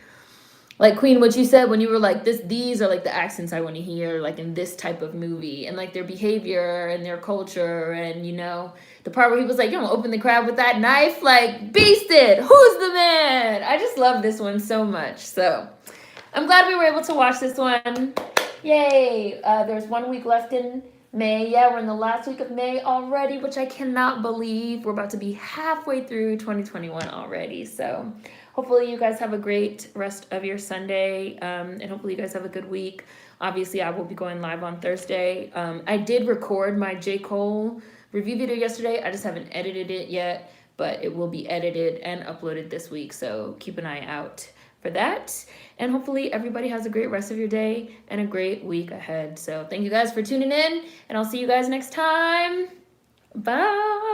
Queen, what you said when you were like, these are like the accents I want to hear, like in this type of movie, and like their behavior and their culture, and the part where he was like, you don't open the crab with that knife, like, beasted, who's the man? I just love this one so much. So I'm glad we were able to watch this one. Yay. There's 1 week left in May. Yeah, we're in the last week of May already, which I cannot believe. We're about to be halfway through 2021 already. So hopefully you guys have a great rest of your Sunday, and hopefully you guys have a good week. Obviously, I will be going live on Thursday. I did record my J. Cole review video yesterday. I just haven't edited it yet, but it will be edited and uploaded this week, so keep an eye out for that. And hopefully everybody has a great rest of your day and a great week ahead. So thank you guys for tuning in, and I'll see you guys next time. Bye.